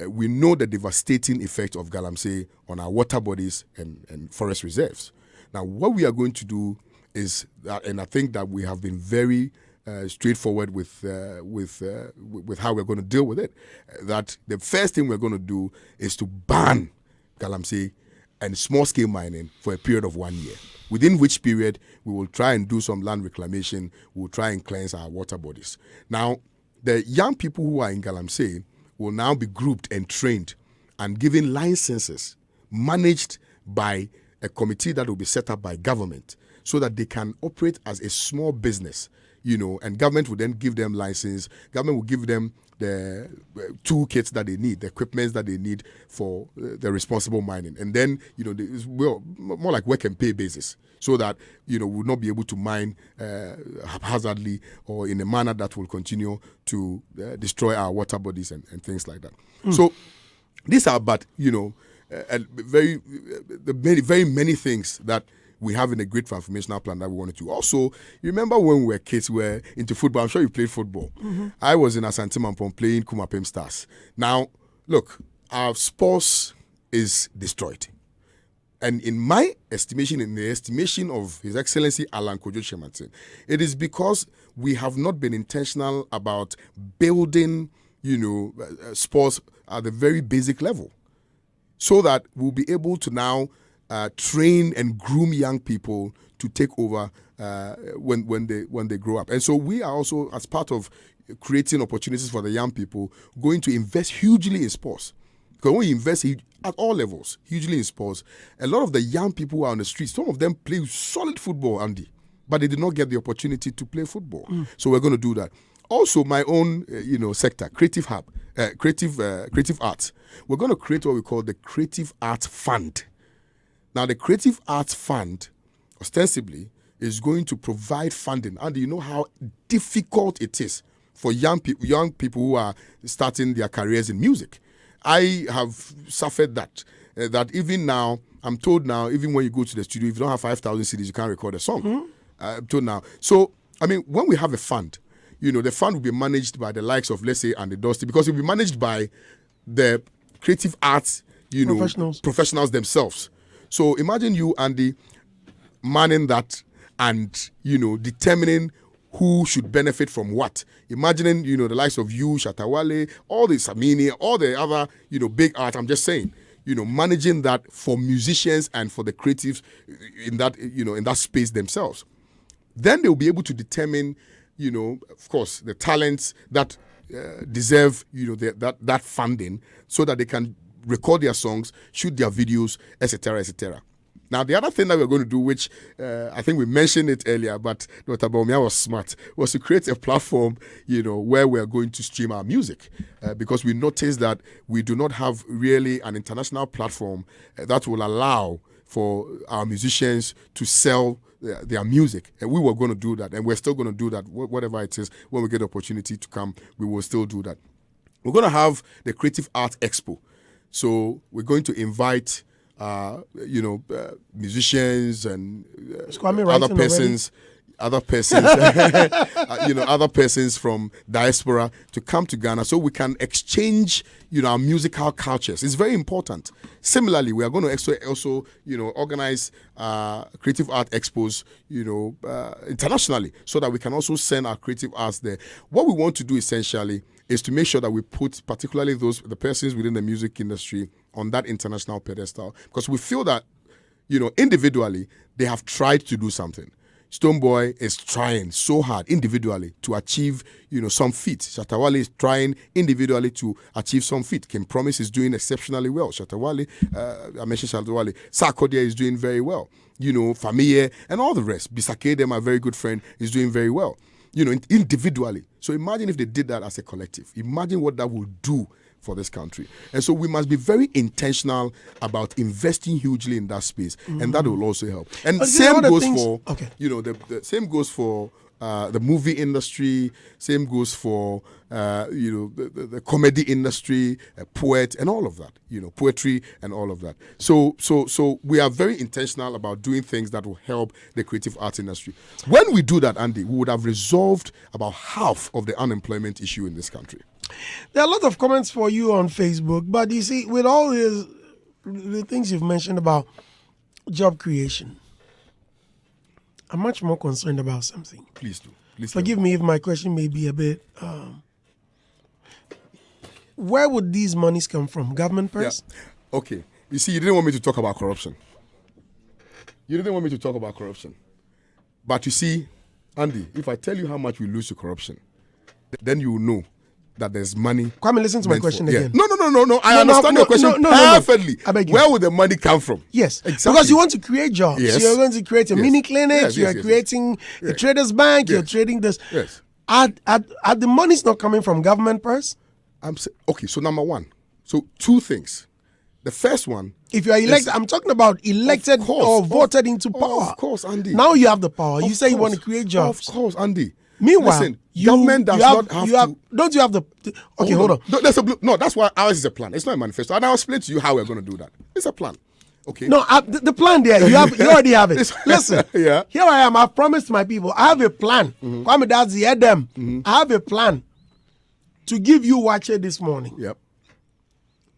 We know the devastating effect of galamsey on our water bodies and forest reserves. Now, what we are going to do is that, and I think that we have been very straightforward with how we're going to deal with it. That the first thing we're going to do is to ban galamsey and small-scale mining for a period of 1 year, within which period we will try and do some land reclamation, we'll try and cleanse our water bodies. Now, the young people who are in galamsey will now be grouped and trained and given licenses managed by a committee that will be set up by government so that they can operate as a small business, and government will then give them license. Government will give them the toolkits that they need, the equipment that they need for the responsible mining. And then, more like work and pay basis, so that, we'll not be able to mine haphazardly or in a manner that will continue to destroy our water bodies and things like that. So these are very many things that we have in a great transformational plan that we wanted to. Also, you remember when we were kids, we were into football. I'm sure you played football. Mm-hmm. I was in Asante Mampong playing Kumapem Stars. Now, look, our sports is destroyed. And in my estimation, in the estimation of His Excellency Alan Kojo Shematin, it is because we have not been intentional about building, sports at the very basic level, so that we'll be able to now train and groom young people to take over when they grow up. And so we are also, as part of creating opportunities for the young people, going to invest hugely in sports. Because when you invest at all levels, hugely in sports, a lot of the young people who are on the streets, some of them play solid football, Andy, but they did not get the opportunity to play football. So we're going to do that. Also, my own, sector, Creative Hub, creative arts. We're going to create what we call the Creative Arts Fund. Now, the Creative Arts Fund, ostensibly, is going to provide funding. And you know how difficult it is for young people who are starting their careers in music. I have suffered that even now, I'm told now, even when you go to the studio, if you don't have 5,000 CDs, you can't record a song. Mm-hmm. I'm told now. So, when we have a fund, the fund will be managed by the likes of, let's say, Andy Dusty, because it will be managed by the creative arts, professionals themselves. So imagine you, Andy, manning that and, determining who should benefit from what. Imagining, the likes of you, Shatawale, all the Samini, all the other, big art, I'm just saying, managing that for musicians and for the creatives in that, in that space themselves. Then they'll be able to determine, of course, the talents that deserve, that funding, so that they can record their songs, shoot their videos, etc., etc. Now, the other thing that we're going to do, which I think we mentioned it earlier, but Dr. Baumia was smart, was to create a platform, where we're going to stream our music, because we noticed that we do not have really an international platform that will allow for our musicians to sell their music. And we were going to do that, and we're still going to do that, whatever it is. When we get the opportunity to come, we will still do that. We're going to have the Creative Arts Expo. So we're going to invite, musicians and other persons from diaspora to come to Ghana, so we can exchange, our musical cultures. It's very important. Similarly, we are going to also organize creative art expos, internationally, so that we can also send our creative arts there. What we want to do essentially is to make sure that we put particularly the persons within the music industry on that international pedestal, because we feel that, individually, they have tried to do something. Stonebwoy is trying so hard individually to achieve, some feat. Shatawale is trying individually to achieve some feat. Kim Promise is doing exceptionally well. Shatawale, I mentioned Shatawale. Sarkodie is doing very well. Famiye and all the rest. Bisakede, my very good friend, is doing very well. Individually. So imagine if they did that as a collective. Imagine what that would do for this country. And so we must be very intentional about investing hugely in that space, and that will also help. And the same goes for the movie industry, same goes for the comedy industry, poet and all of that, poetry and all of that. So we are very intentional about doing things that will help the creative arts industry. When we do that, Andy, we would have resolved about half of the unemployment issue in this country. There are a lot of comments for you on Facebook, but you see, with all the things you've mentioned about job creation, I'm much more concerned about something. Please do. Please forgive me if my question may be a bit. Where would these monies come from? Government purse? Yeah. Okay. You see, you didn't want me to talk about corruption. But you see, Andy, if I tell you how much we lose to corruption, then you will know that there's money. Kwame, listen to my question again. No. I understand your question perfectly. I beg you. Where would the money come from? Yes, exactly. Because you want to create jobs. Yes. You're going to create a mini clinic. You're creating a traders bank. You're trading this. Yes. Are the monies not coming from government purse? Okay, so number one. So two things. The first one. If you are elected, I'm talking about elected or voted into power. Of course, Andy. Now you have the power. You say you want to create jobs. Of course, Andy. Meanwhile, listen, government does not have to. Don't you have the? Okay, hold on. No, that's why ours is a plan. It's not a manifesto. And I'll explain to you how we're going to do that. It's a plan. Okay. No, the plan there. You already have it. Listen. Yeah. Here I am. I've promised my people. I have a plan. Kwame, that's the Adam. I have a plan to give you Wache this morning. Yep.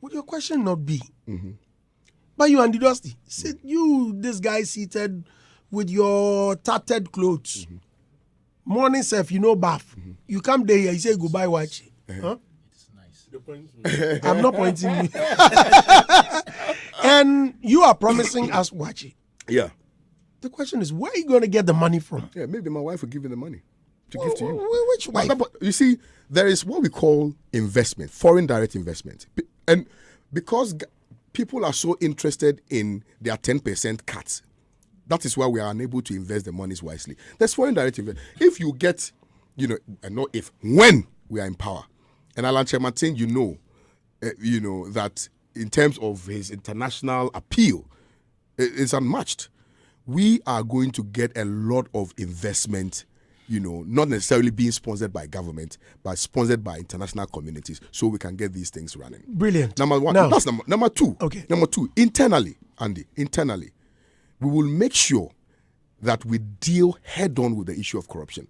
Would your question not be? But you, Andy Dusty, this guy seated with your tattered clothes. Morning, self, bath. You come there here, you say goodbye, Wache. Huh? It's nice. I'm not pointing you. And you are promising us Wache. Yeah. The question is, where are you going to get the money from? Yeah, maybe my wife will give you the money to give to you. Which wife? But you see, there is what we call investment, foreign direct investment. And because people are so interested in their 10% cuts, that is why we are unable to invest the monies wisely. There's foreign direct investment. If you get, when we are in power, and Alan Chemartin, that in terms of his international appeal, it's unmatched. We are going to get a lot of investment, not necessarily being sponsored by government, but sponsored by international communities, so we can get these things running. Brilliant. Number one. Now, that's number two. Okay. Number two, internally, Andy, we will make sure that we deal head-on with the issue of corruption.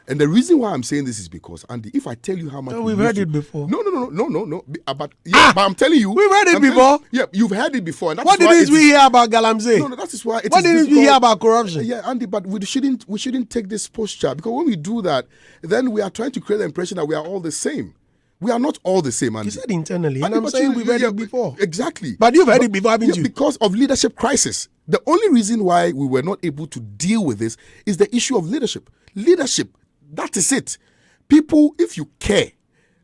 And the reason why I'm saying this is because, Andy, if I tell you how much... we've heard it before. No. But I'm telling you... We've heard it before. You've heard it before. And what didn't we hear about Galamsey? No, that is why... What didn't we hear about corruption? Yeah, Andy, but we shouldn't take this posture, because when we do that, then we are trying to create the impression that we are all the same. We are not all the same, Andy. You said internally, and I'm saying we've heard it before. Exactly. But you've heard it before, haven't you? Because of leadership crisis. The only reason why we were not able to deal with this is the issue of leadership. Leadership, that is it. People, if you care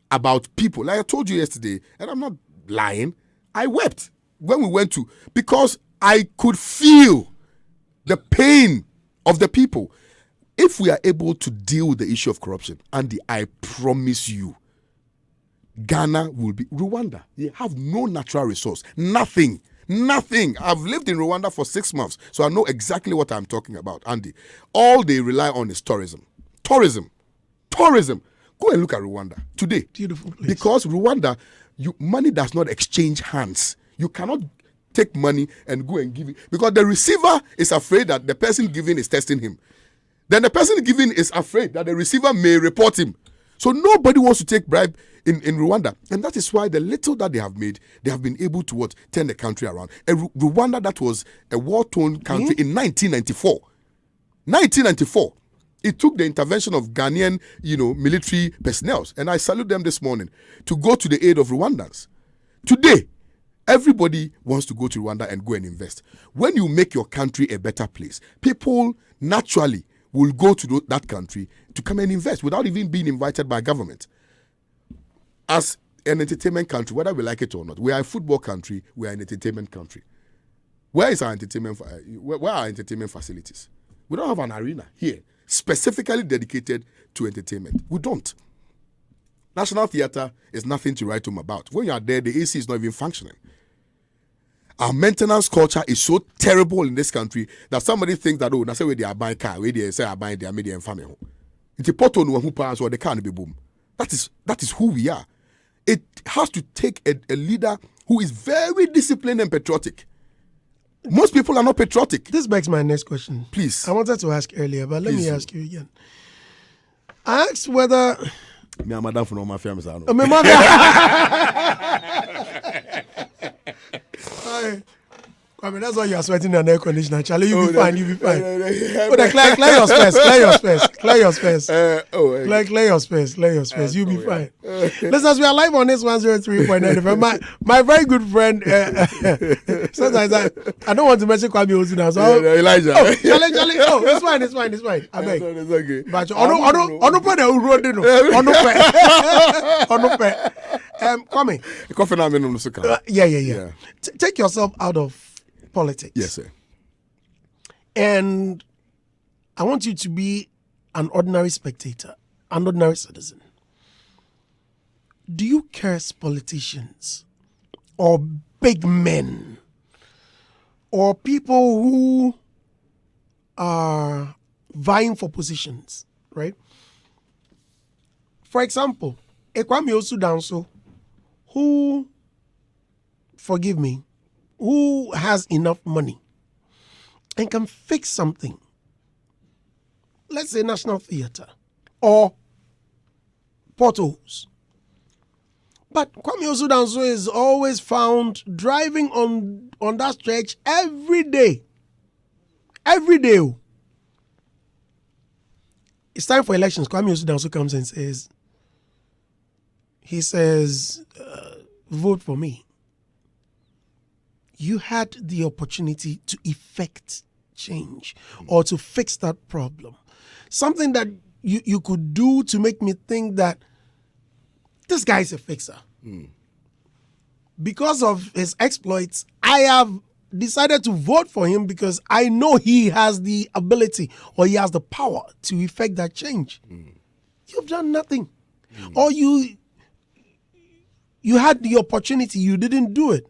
about people, like I told you yesterday, and I'm not lying, I wept when we went to, because I could feel the pain of the people. If we are able to deal with the issue of corruption, Andy, I promise you, Ghana will be Rwanda. They have no natural resource. Nothing. I've lived in Rwanda for 6 months, so I know exactly what I'm talking about, Andy. All they rely on is tourism. Tourism. Go and look at Rwanda today. Beautiful place. Because Rwanda, money does not exchange hands. You cannot take money and go and give it, because the receiver is afraid that the person giving is testing him. Then the person giving is afraid that the receiver may report him. So nobody wants to take bribe in Rwanda. And that is why the little that they have made, they have been able to turn the country around. Rwanda, that was a war-torn country in 1994. 1994. It took the intervention of Ghanaian, military personnel. And I salute them this morning to go to the aid of Rwandans. Today, everybody wants to go to Rwanda and go and invest. When you make your country a better place, people naturally will go to that country to come and invest without even being invited by government. As an entertainment country, whether we like it or not, we are a football country, we are an entertainment country. Where is our entertainment? Where are our entertainment facilities? We don't have an arena here specifically dedicated to entertainment. We don't. National Theatre is nothing to write home about. When you are there, the AC is not even functioning. Our maintenance culture is so terrible in this country that somebody thinks that, that's where they are buying car, where they say are buying their media and family. It's a portal who pass or they can't be boom. That is who we are. It has to take a leader who is very disciplined and patriotic. Most people are not patriotic. This begs my next question. Please. I wanted to ask earlier, but let me ask you again. I asked whether Me and madam for no mafia, Miss Arno. My mother. I mean, that's why you are sweating in the air conditioner. Charlie, you'll be fine. You'll be fine. Clear your space. Clear your space. Clear your space. Clear your space. Clear your space. You'll be fine. Listeners, we are live on this 103.9 FM. My very good friend. Sometimes I don't want to mention Kwame Owusu Danso. Elijah. Charlie. Oh, it's fine. I beg. It's okay. But Kwame. Yeah. Take yourself out of politics. Yes, sir. And I want you to be an ordinary spectator, an ordinary citizen. Do you curse politicians or big men or people who are vying for positions, right? For example, Kwame Owusu Danso, who, forgive me, who has enough money and can fix something, let's say National Theatre or potholes. But Kwame Owusu Danso is always found driving on that stretch every day. Every day. It's time for elections. Kwame Owusu Danso comes and says, vote for me. You had the opportunity to effect change or to fix that problem. Something that you could do to make me think that this guy is a fixer. Because of his exploits, I have decided to vote for him because I know he has the ability or he has the power to effect that change. You've done nothing. Or you had the opportunity, you didn't do it.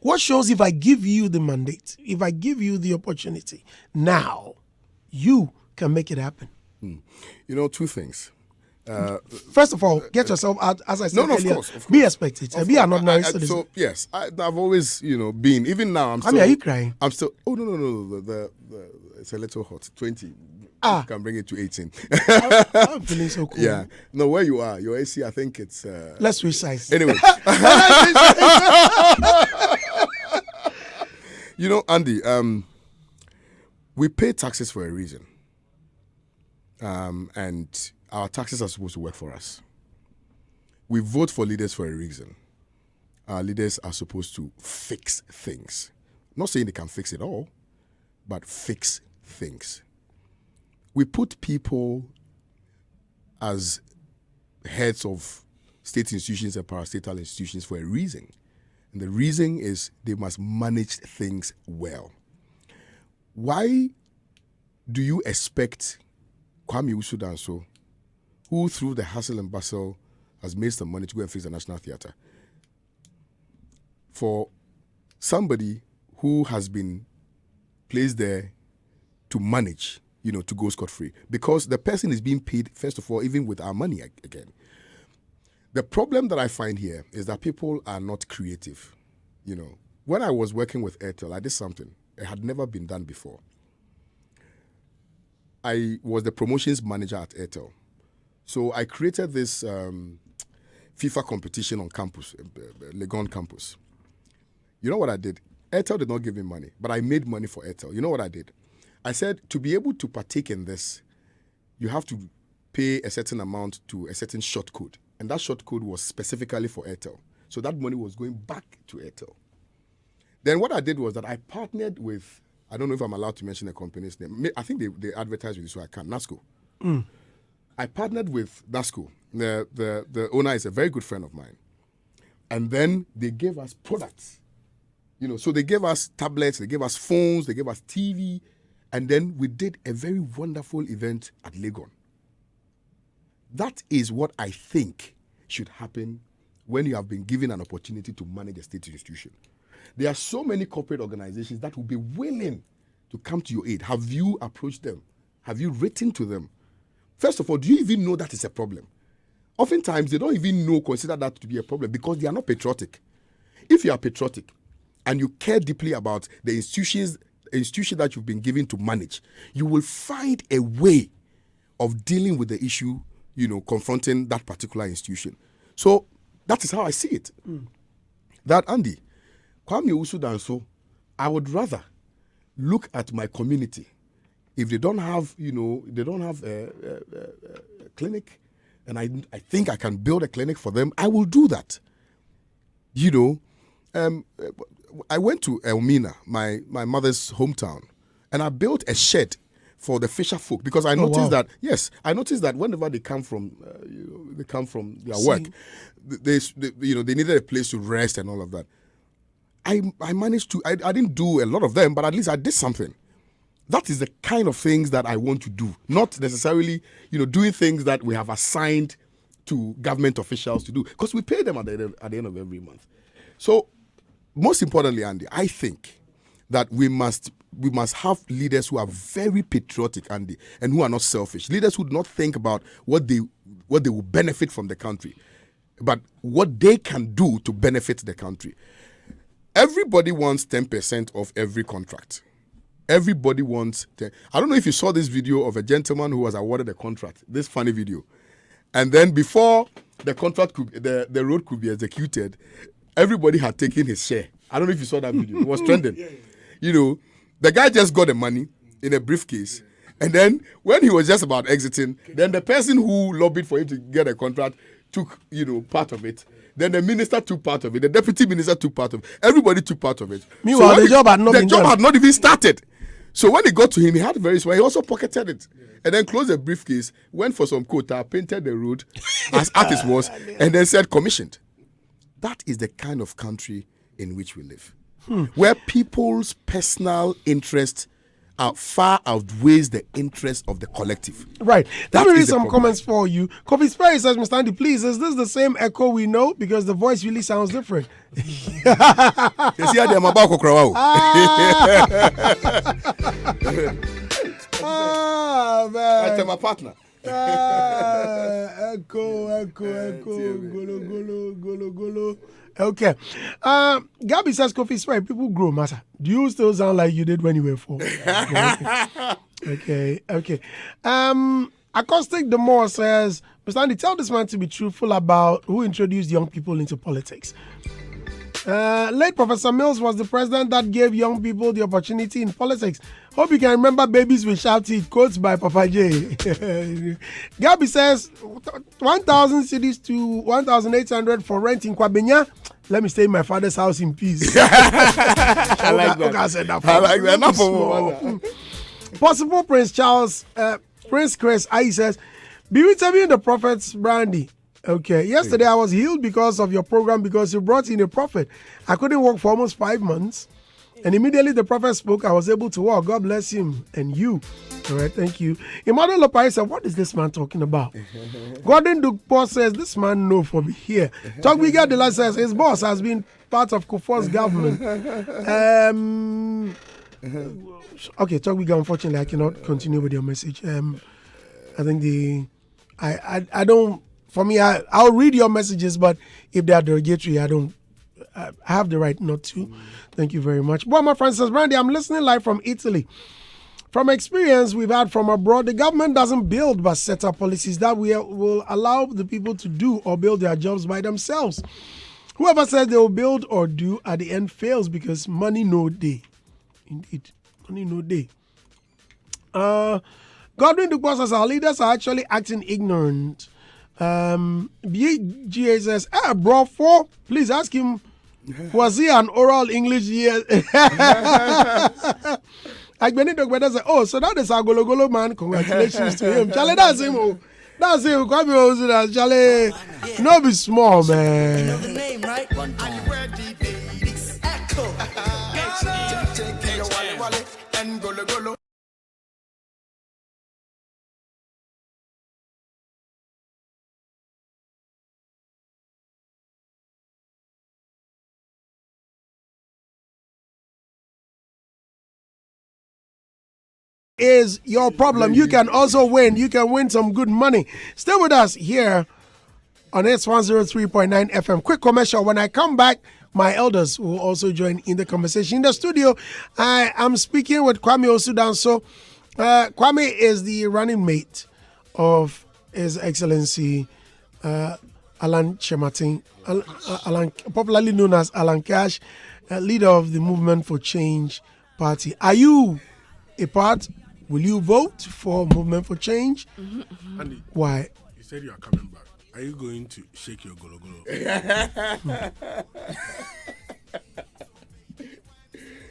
What shows if I give you the mandate, if I give you the opportunity, now you can make it happen? Two things. First of all, get yourself out, as I said earlier. Of course. Be a spectator, be an ordinary citizen. So, yes, I've always, been, even now, I'm still... are you crying? I'm still... Oh, no. It's a little hot. 20. You can bring it to 18. I'm feeling so cool. Yeah. No, where you are, your AC, I think it's... Let's switch sides. Anyway. Andy, we pay taxes for a reason. And our taxes are supposed to work for us. We vote for leaders for a reason. Our leaders are supposed to fix things. Not saying they can fix it all, but fix things. We put people as heads of state institutions and parastatal institutions for a reason. And the reason is they must manage things well. Why do you expect Kwame Owusu Danso, who through the hustle and bustle has made some money to go and fix the National Theatre, for somebody who has been placed there to manage, to go scot-free? Because the person is being paid, first of all, even with our money again. The problem that I find here is that people are not creative. When I was working with Airtel, I did something. It had never been done before. I was the promotions manager at Airtel. So I created this FIFA competition on campus, Legon campus. You know what I did? Airtel did not give me money, but I made money for Airtel. You know what I did? I said, to be able to partake in this, you have to pay a certain amount to a certain short code. And that short code was specifically for Airtel. So that money was going back to Airtel. Then what I did was that I partnered with, I don't know if I'm allowed to mention the company's name. I think they advertise with you, so I can. NASCO. I partnered with NASCO. The owner is a very good friend of mine. And then they gave us products. So they gave us tablets, they gave us phones, they gave us TV. And then we did a very wonderful event at Legon. That is what I think should happen when you have been given an opportunity to manage a state institution. There are so many corporate organizations that will be willing to come to your aid. Have you approached them? Have you written to them? First of all, do you even know that is a problem? Oftentimes, they don't even consider that to be a problem because they are not patriotic. If you are patriotic and you care deeply about the institution that you've been given to manage, you will find a way of dealing with the issue confronting that particular institution. So that is how I see it. That, Andy, Kwame Owusu Danso, I would rather look at my community. If they don't have, a clinic, and I think I can build a clinic for them, I will do that. I went to Elmina, my mother's hometown, and I built a shed for the fisher folk because I noticed that whenever they come from their work, they needed a place to rest and all of that. I managed to. I didn't do a lot of them, but at least I did something. That is the kind of things that I want to do, not necessarily doing things that we have assigned to government officials to do, because we pay them at the end of every month. So, most importantly, Andy, I think that we must have leaders who are very patriotic, Andy, and who are not selfish. Leaders who do not think about what they will benefit from the country, but what they can do to benefit the country. Everybody wants 10% of every contract. Everybody wants 10. I don't know if you saw this video of a gentleman who was awarded a contract, this funny video. And then before the contract the road could be executed, everybody had taken his share. I don't know if you saw that video. It was trending. The guy just got the money in a briefcase. And then when he was just about exiting, then the person who lobbied for him to get a contract took, part of it. Then the minister took part of it. The deputy minister took part of it. Everybody took part of it. Meanwhile, the job had not even started. So when it got to him, he had very small. He also pocketed it. And then closed the briefcase, went for some quota, painted the road as artist was, and then said commissioned. That is the kind of country in which we live. Where people's personal interest far outweighs the interest of the collective. Right. Let me read some comments for you. Kofi Sperry says, Mr. Andy, please, is this the same echo we know? Because the voice really sounds different. Man. I'm my partner. Echo, golo. Okay. Gabby says, Kofi Sperry, people grow, matter. Do you still sound like you did when you were 4? Okay. Acoustic Demore says, Mr. Andy, tell this man to be truthful about who introduced young people into politics. Late Professor Mills was the president that gave young people the opportunity in politics. Hope you can remember Babies Will Shout It, quotes by Papa J. Gabby says, 1,000 cities to 1,800 for rent in Kwabenya. Let me stay in my father's house in peace. I like that. Possible Prince Charles, Prince Chris, he says, be interviewing the prophets, Brandy. Okay. Yesterday I was healed because of your program because you brought in a prophet. I couldn't work for almost 5 months. And immediately the prophet spoke, I was able to walk. God bless him and you. All right, thank you. Emmanuel Lopai said, what is this man talking about? Gordon Dukpo says, this man no for me here. Talk Bigger Dela says, his boss has been part of Kufuor's government. Okay, Talk Bigger, unfortunately, I cannot continue with your message. I think I don't, for me, I'll read your messages, but if they are derogatory, I have the right not to. Thank you very much. Well, my friend says, Brandy, I'm listening live from Italy. From experience we've had from abroad, the government doesn't build but set up policies that will allow the people to do or build their jobs by themselves. Whoever says they will build or do at the end fails because money no day. Indeed, money no day. Godwin Dukwa says our leaders are actually acting ignorant. BGA says, bro, 4, please ask him, was he an oral English year? Agbenito said, oh, so that is our Gologolo man. Congratulations to him. Charlie, that's him. That's him. Kwame Owusu Danso. Charlie, no be small, man. You know the name, right? Echo. Is your problem. You can also win. You can win some good money. Stay with us here on S103.9 FM. Quick commercial. When I come back, my elders will also join in the conversation. In the studio, I am speaking with Kwame Owusu Danso. Kwame is the running mate of His Excellency Alan Shematin, Alan, popularly known as Alan Cash, leader of the Movement for Change party. Are you a part? Will you vote for Movement for Change? Andy, Why? you said you are coming back. Are you going to shake your golo golo?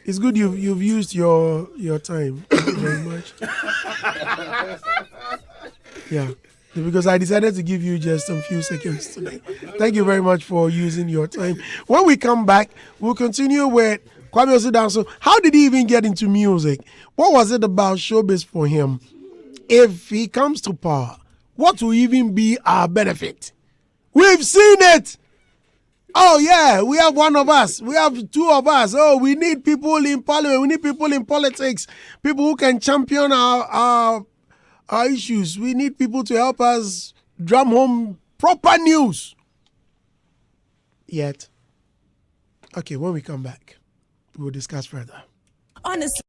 It's good you've used your time. Thank you very much. Yeah. Because I decided to give you just a few seconds today. Thank you very much for using your time. When we come back, we'll continue with Kwame Owusu Danso. How did he even get into music? What was it about showbiz for him? If he comes to power, what will even be our benefit? We've seen it. Oh yeah, we have one of us. We have two of us. Oh, we need people in parliament. We need people in politics. People who can champion our issues. We need people to help us drum home proper news. Yet. Okay, when we come back, we'll discuss further. Honestly.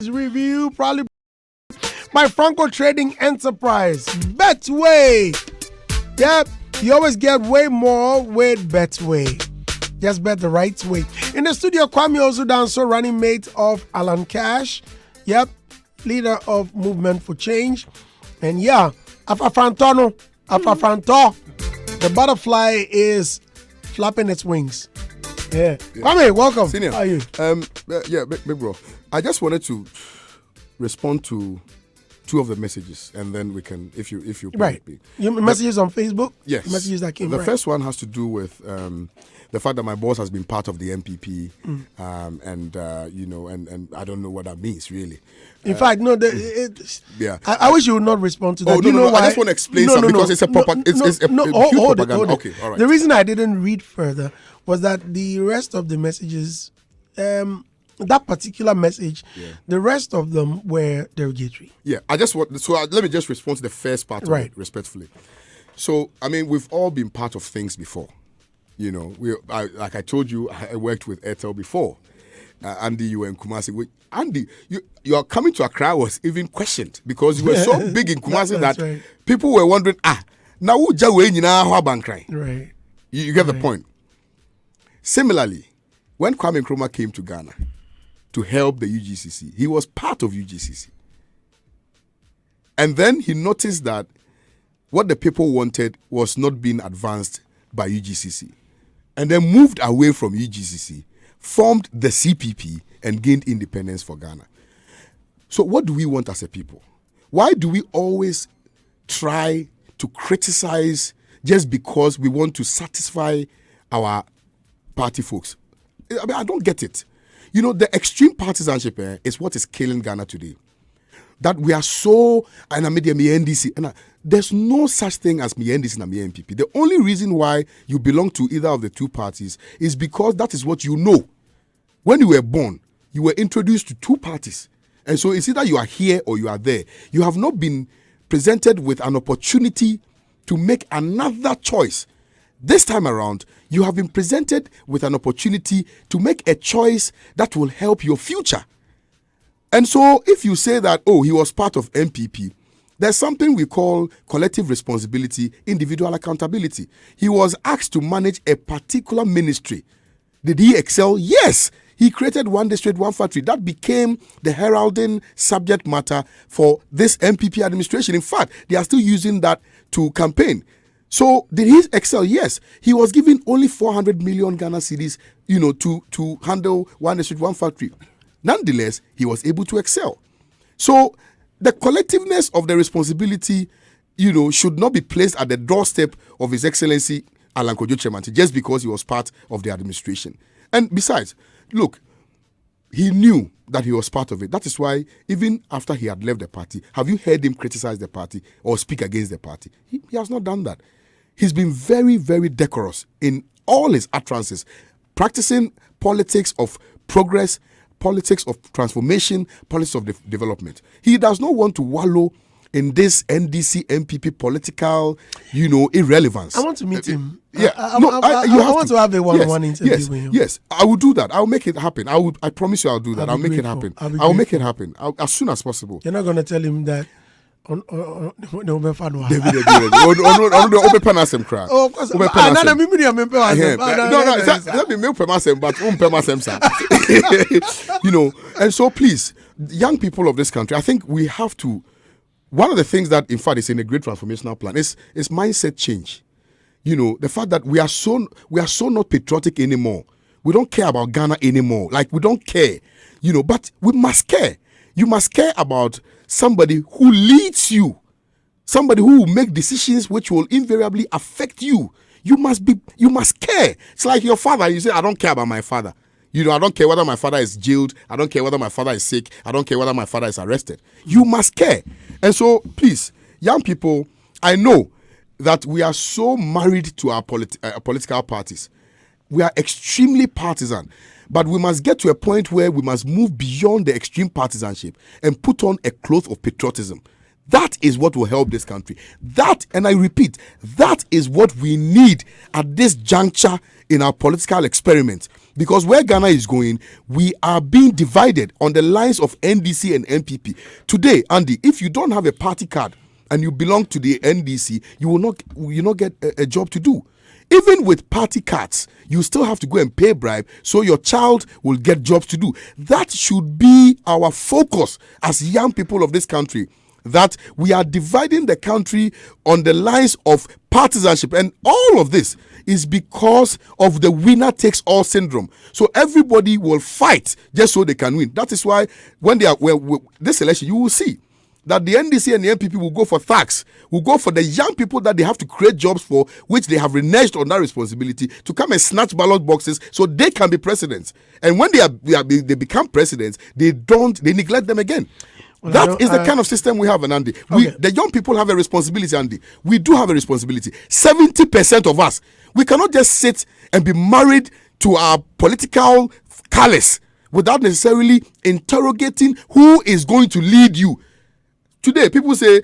Review probably my Franco Trading Enterprise. Betway. Yep, you always get way more with Betway. Just bet the right way. In the studio, Kwame Owusu Danso, running mate of ALANSPEAKS. Yep, leader of Movement for Change. And yeah, Afafanto. The butterfly is flapping its wings. Yeah. Kwame, welcome. Senior. How are you? Yeah, big bro. I just wanted to respond to two of the messages, and then we can, if you right. Your messages on Facebook? Yes. Messages that came. The first one has to do with the fact that my boss has been part of the MPP, and I don't know what that means really. In fact, no. Yeah. I wish you would not respond to that. Oh no, I just want to explain something because it's a propaganda. Hold it. Okay, all right. The reason I didn't read further was that the rest of the messages, that particular message, the rest of them were derogatory. Yeah, let me just respond to the first part of it respectfully. So, I mean, we've all been part of things before. You know, like I told you, I worked with Airtel before. Andy, you were in Kumasi. Andy, your coming to Accra was even questioned because you were so big in Kumasi that right. people were wondering, now who jawe nyina ho abankran. Right. You get the point. Similarly, when Kwame Nkrumah came to Ghana to help the UGCC, he was part of UGCC. And then he noticed that what the people wanted was not being advanced by UGCC. And then moved away from UGCC, formed the CPP, and gained independence for Ghana. So what do we want as a people? Why do we always try to criticize just because we want to satisfy our party folks? I mean, I don't get it. You know, the extreme partisanship is what is killing Ghana today. That we are so, and I made the NDC, and there's no such thing as NDC and MPP. The only reason why you belong to either of the two parties is because that is what you know. When you were born, you were introduced to two parties. And so it's either you are here or you are there. You have not been presented with an opportunity to make another choice. This time around, you have been presented with an opportunity to make a choice that will help your future. And so if you say that, he was part of MPP, there's something we call collective responsibility, individual accountability. He was asked to manage a particular ministry. Did he excel? Yes. He created one district, one factory. That became the heralding subject matter for this MPP administration. In fact, they are still using that to campaign. So did he excel? Yes. He was given only 400 million Ghana cedis, to handle one district, one factory. Nonetheless, he was able to excel. So the collectiveness of the responsibility, should not be placed at the doorstep of His Excellency Alan Kojo Chemanti just because he was part of the administration. And besides, look, he knew that he was part of it. That is why even after he had left the party, have you heard him criticize the party or speak against the party? He has not done that. He's been very, very decorous in all his utterances, practicing politics of progress, politics of transformation, politics of development. He does not want to wallow in this NDC MPP political, irrelevance. I want to meet him. Yeah, I want to have a one-on-one interview with him. Yes, I will do that. I'll make it happen. I promise you I'll do that. I'll make it happen. I'll make it happen as soon as possible. You're not going to tell him that of course. And so please, young people of this country, I think we have to. One of the things that, in fact, is in a great transformational plan is mindset change. The fact that we are so not patriotic anymore. We don't care about Ghana anymore. Like, we don't care, but we must care. You must care about somebody who leads you, somebody who will make decisions which will invariably affect you. You must care. It's like your father. You say, I don't care about my father. I don't care whether my father is jailed. I don't care whether my father is sick. I don't care whether my father is arrested. You must care. And so, please, young people, I know that we are so married to our political parties. We are extremely partisan. But we must get to a point where we must move beyond the extreme partisanship and put on a cloth of patriotism. That is what will help this country. That, and I repeat, that is what we need at this juncture in our political experiment. Because where Ghana is going, we are being divided on the lines of NDC and NPP. Today, Andy, if you don't have a party card and you belong to the NDC, you will not get a job to do. Even with party cards, you still have to go and pay bribe so your child will get jobs to do. That should be our focus as young people of this country, that we are dividing the country on the lines of partisanship. And all of this is because of the winner takes all syndrome. So everybody will fight just so they can win. That is why when they are this election, you will see that the NDC and the NPP will go for tax, will go for the young people that they have to create jobs for, which they have reneged on that responsibility to come and snatch ballot boxes so they can be presidents. And when they become presidents, they neglect them again. Well, that is the kind of system we have, Andy. Okay. The young people have a responsibility, Andy. We do have a responsibility. 70% of us, we cannot just sit and be married to our political callous without necessarily interrogating who is going to lead you. Today, people say,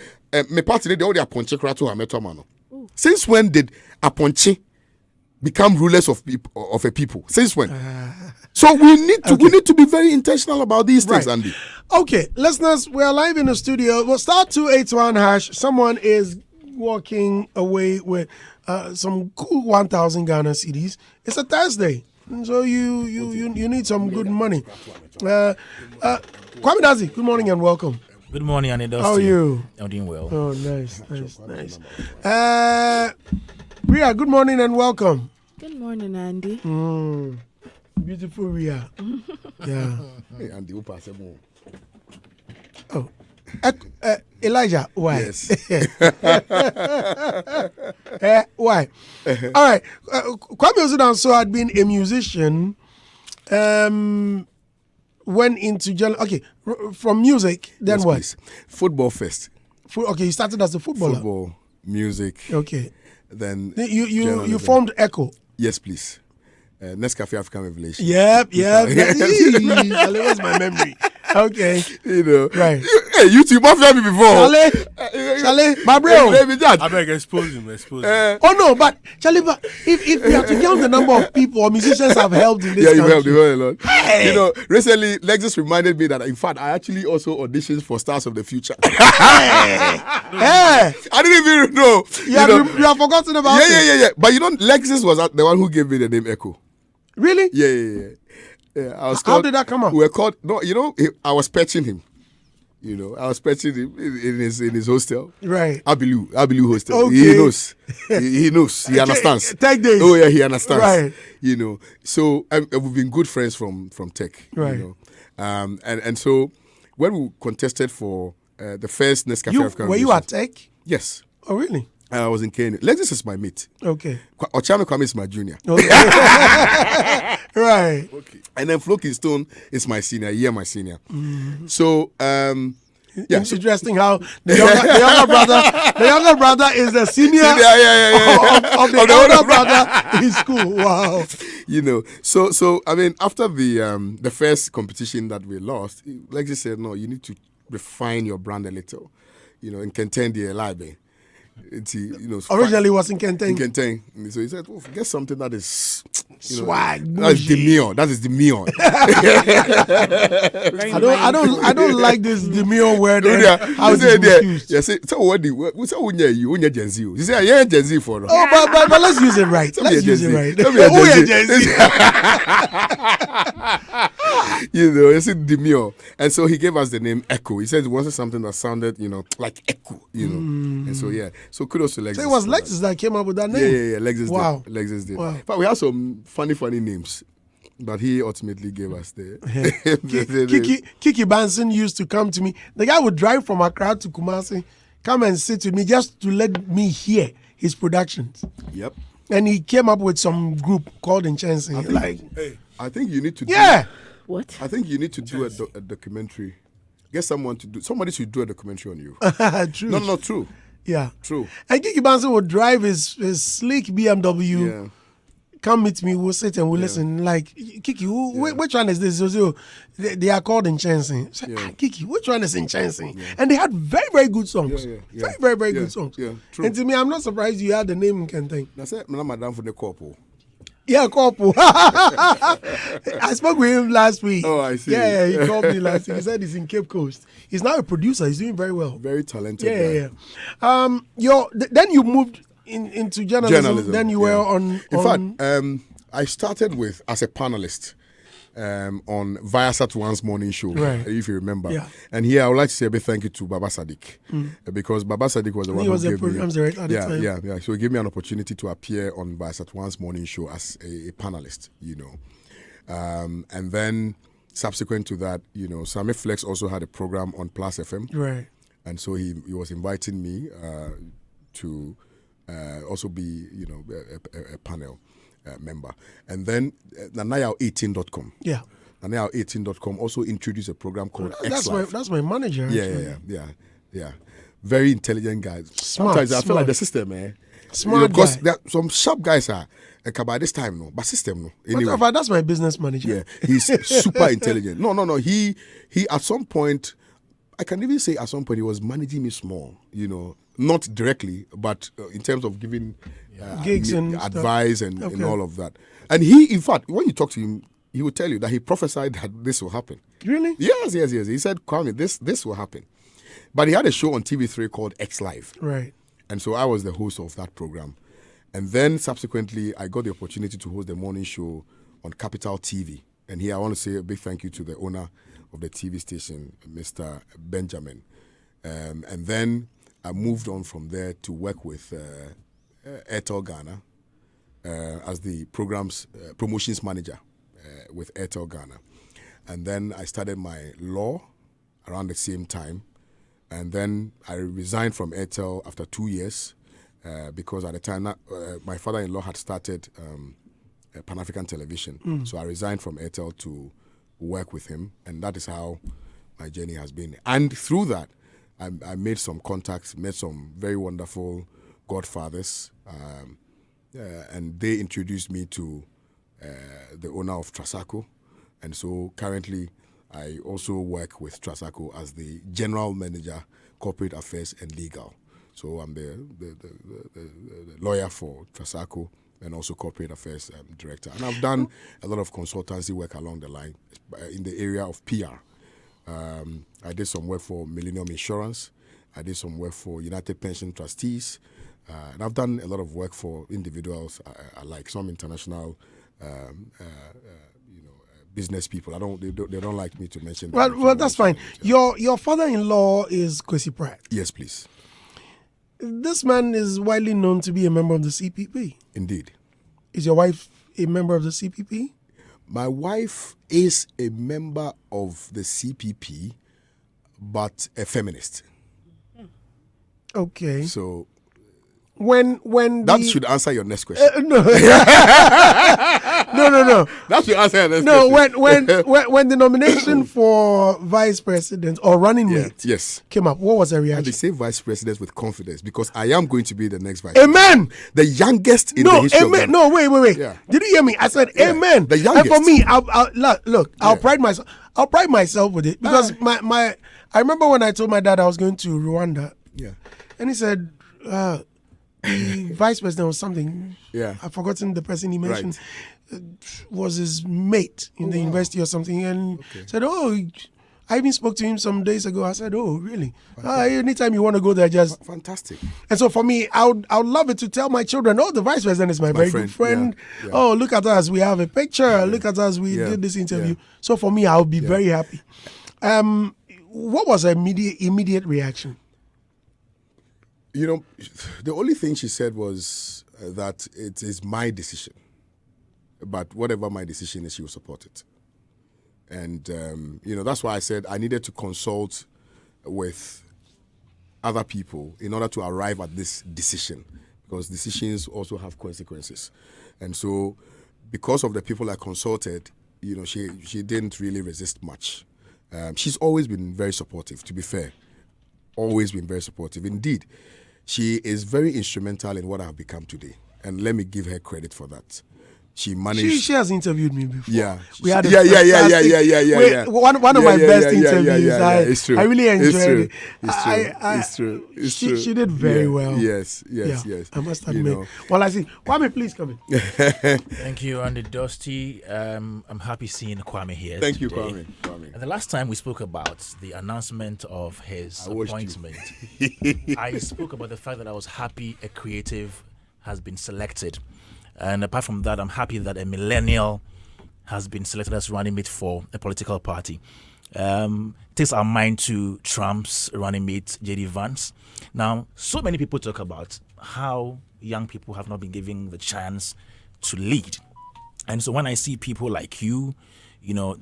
me party they already Aponche Krato Hametomano. Since when did Aponche become rulers of a people? Since when? So we need to be very intentional about these things, Andy. Okay, listeners, we are live in the studio. We'll start 281#. Someone is walking away with some cool 1,000 Ghana cedis. It's a Thursday, so you need some good money. Kwame Dazi, good morning and welcome. Good morning, Andy. How are you? I'm doing well. Oh, nice. Ria, good morning and welcome. Good morning, Andy. Beautiful Ria. Yeah. Hey, Andy, who pass more? Oh, Elijah, why? Yes. Why? All right. Kwame Owusu Danso had been a musician. Went into from music. Then yes, what? Please. Football first. Okay, you started as a footballer. Football, music. Okay. Then you formed Echo. Yes, please. Nescafe African Revelation. Yep. Where's my memory? Okay. You know. Right. Hey, you must have me before. Charlie, my bro. I beg, expose him. Oh no, but Charlie, but if we have to count the number of people or musicians have helped in this country. Yeah, you helped a lot. Hey. You know, recently Lexus reminded me that in fact I actually also auditioned for Stars of the Future. Hey. I didn't even know. You have forgotten about it. Yeah. But you know, Lexus was the one who gave me the name Echo. Really? Yeah. How did that come up? We were called. No, you know, I was patching him. You know, I was patching him in his hostel. Right. Abilu hostel. Okay. He knows. He knows. He understands. Tech days. Oh yeah, he understands. Right. You know, so we've been good friends from tech. Right. You know, and so when we contested for the first Nescafe African were you at tech? Yes. Oh really? I was in Kenya. Lexus is my mate. Okay. Ochame Kwame is my junior. Okay. Right. Okay. And then Flo Stone is my senior. My senior. Mm-hmm. So It's interesting how the younger brother is the senior of the older brother in school. Wow. You know, so I mean, after the first competition that we lost, Lexus said, no, you need to refine your brand a little, you know, and contend the library. Originally was in Kenteng. So he said, get something that is swag. That is demure. That is demure. I don't like this demure word. How is it used? Yeah, so what you Gen Z? You say yeah, Gen Z for. Oh, but let's use it right. Let's use it right. Gen Z. You know, it's demure. And so he gave us the name Echo. He said he wanted something that sounded, like Echo, And so, yeah. So kudos to Lexus. So it was Lexus that came up with that name? Yeah. Lexus wow. did. Lexus did. Wow. But we have some funny names. But he ultimately gave us the... Kiki Banson used to come to me. The guy would drive from Accra to Kumasi, come and sit with me just to let me hear his productions. Yep. And he came up with some group called Enchancy. I think you need to do... Yeah! What? I think you need to do a documentary. Get someone to do... Somebody should do a documentary on you. True. No, true. Yeah. True. And Kiki Banson would drive his sleek BMW come meet me, we'll sit and we'll listen. Like, Kiki, which one is this? So, they are called Enchanting. So, Kiki, which one is Enchanting? And they had very, very good songs. Very, very, very good songs. Yeah, true. And to me, I'm not surprised you had the name Kenteng. That's it. Madam for the couple. Yeah, couple. I spoke with him last week. Oh, I see. Yeah, he called me last week. He said he's in Cape Coast. He's now a producer. He's doing very well. Very talented. Yeah. Then you moved into journalism. Then you were on. In fact, I started as a panelist on Viasat One's morning show, if you remember. Yeah. And here I would like to say a big thank you to Baba Sadiq, because Baba Sadiq was the one who gave me. He was the programs director at the time. Yeah. So he gave me an opportunity to appear on Viasat One's morning show as a panelist, and then subsequent to that, Sammy Flex also had a program on Plus FM. Right. And so he was inviting me to also be, a panel member. And then Nanayao18.com. Yeah. Nanayao18.com also introduced a program called X Live. That's my manager. Yeah. Very intelligent guys. Sometimes I feel like the system, Smart because some sharp guys are by this time, no, but system, no. Anyway, that's my business manager. Yeah, he's super intelligent. No. He at some point, I can even say at some point he was managing me small, not directly, but in terms of giving gigs and advice and all of that. And he, in fact, when you talk to him, he will tell you that he prophesied that this will happen. Really? Yes. He said, Kwame, this will happen. But he had a show on TV3 called X Live. Right. And so I was the host of that program. And then subsequently, I got the opportunity to host the morning show on Capital TV. And here I want to say a big thank you to the owner of the TV station, Mr. Benjamin. And then I moved on from there to work with Airtel Ghana as the program's promotions manager with Airtel Ghana. And then I started my law around the same time. And then I resigned from Airtel after 2 years because at the time my father-in-law had started Pan-African Television. So I resigned from Airtel to work with him, and that is how my journey has been. And through that, I made some contacts, met some very wonderful godfathers, and they introduced me to the owner of Trasaco. And so currently, I also work with Trasaco as the General Manager, Corporate Affairs and Legal. So I'm the lawyer for Trasaco and also Corporate Affairs Director. And I've done a lot of consultancy work along the line in the area of PR. I did some work for Millennium Insurance. I did some work for United Pension Trustees. And I've done a lot of work for individuals, like some international business people. They don't like me to mention that. Well, that's fine. Your father-in-law is Kwesi Pratt. Yes, please. This man is widely known to be a member of the CPP. Indeed. Is your wife a member of the CPP? My wife is a member of the CPP, but a feminist. Okay. So when that should answer your next question. No. No. That should answer your next question. No, when the nomination for vice president or running mate came up, what was the reaction? And they say vice president with confidence because I am going to be the next vice Amen. president. The youngest in the history of Ghana. No, wait. Yeah. Did you hear me? I said amen. The youngest. And for me, I'll pride myself. I'll pride myself with it because I remember when I told my dad I was going to Rwanda. Yeah. And he said, the vice president was something. Yeah. I've forgotten the person he mentioned. Was his mate in the university or something, and said, I even spoke to him some days ago. I said, oh, really? Anytime you want to go there, just... Fantastic. And so for me, I would love it to tell my children, the vice president is my very good friend. Yeah. Oh, look at us. We have a picture. Yeah. Look at us. We did this interview. Yeah. So for me, I'll be very happy. What was her immediate reaction? The only thing she said was that it is my decision. But whatever my decision is, she will support it. And, that's why I said I needed to consult with other people in order to arrive at this decision, because decisions also have consequences. And so because of the people I consulted, she didn't really resist much. She's always been very supportive, to be fair. Always been very supportive. Indeed, she is very instrumental in what I have become today. And let me give her credit for that. she managed. She has interviewed me before. Yeah, we had yeah. One of my best interviews. It's true. I really enjoyed it. It's true. She did very well. Yes. I must admit. Well, I see. Kwame, please come in. Thank you, Andy Dusty. I'm happy seeing Kwame here. Thank you, today. Kwame. And the last time we spoke about the announcement of his appointment, I spoke about the fact that I was happy a creative has been selected. And apart from that, I'm happy that a millennial has been selected as running mate for a political party. Takes our mind to Trump's running mate, J.D. Vance. Now, so many people talk about how young people have not been given the chance to lead. And so when I see people like you,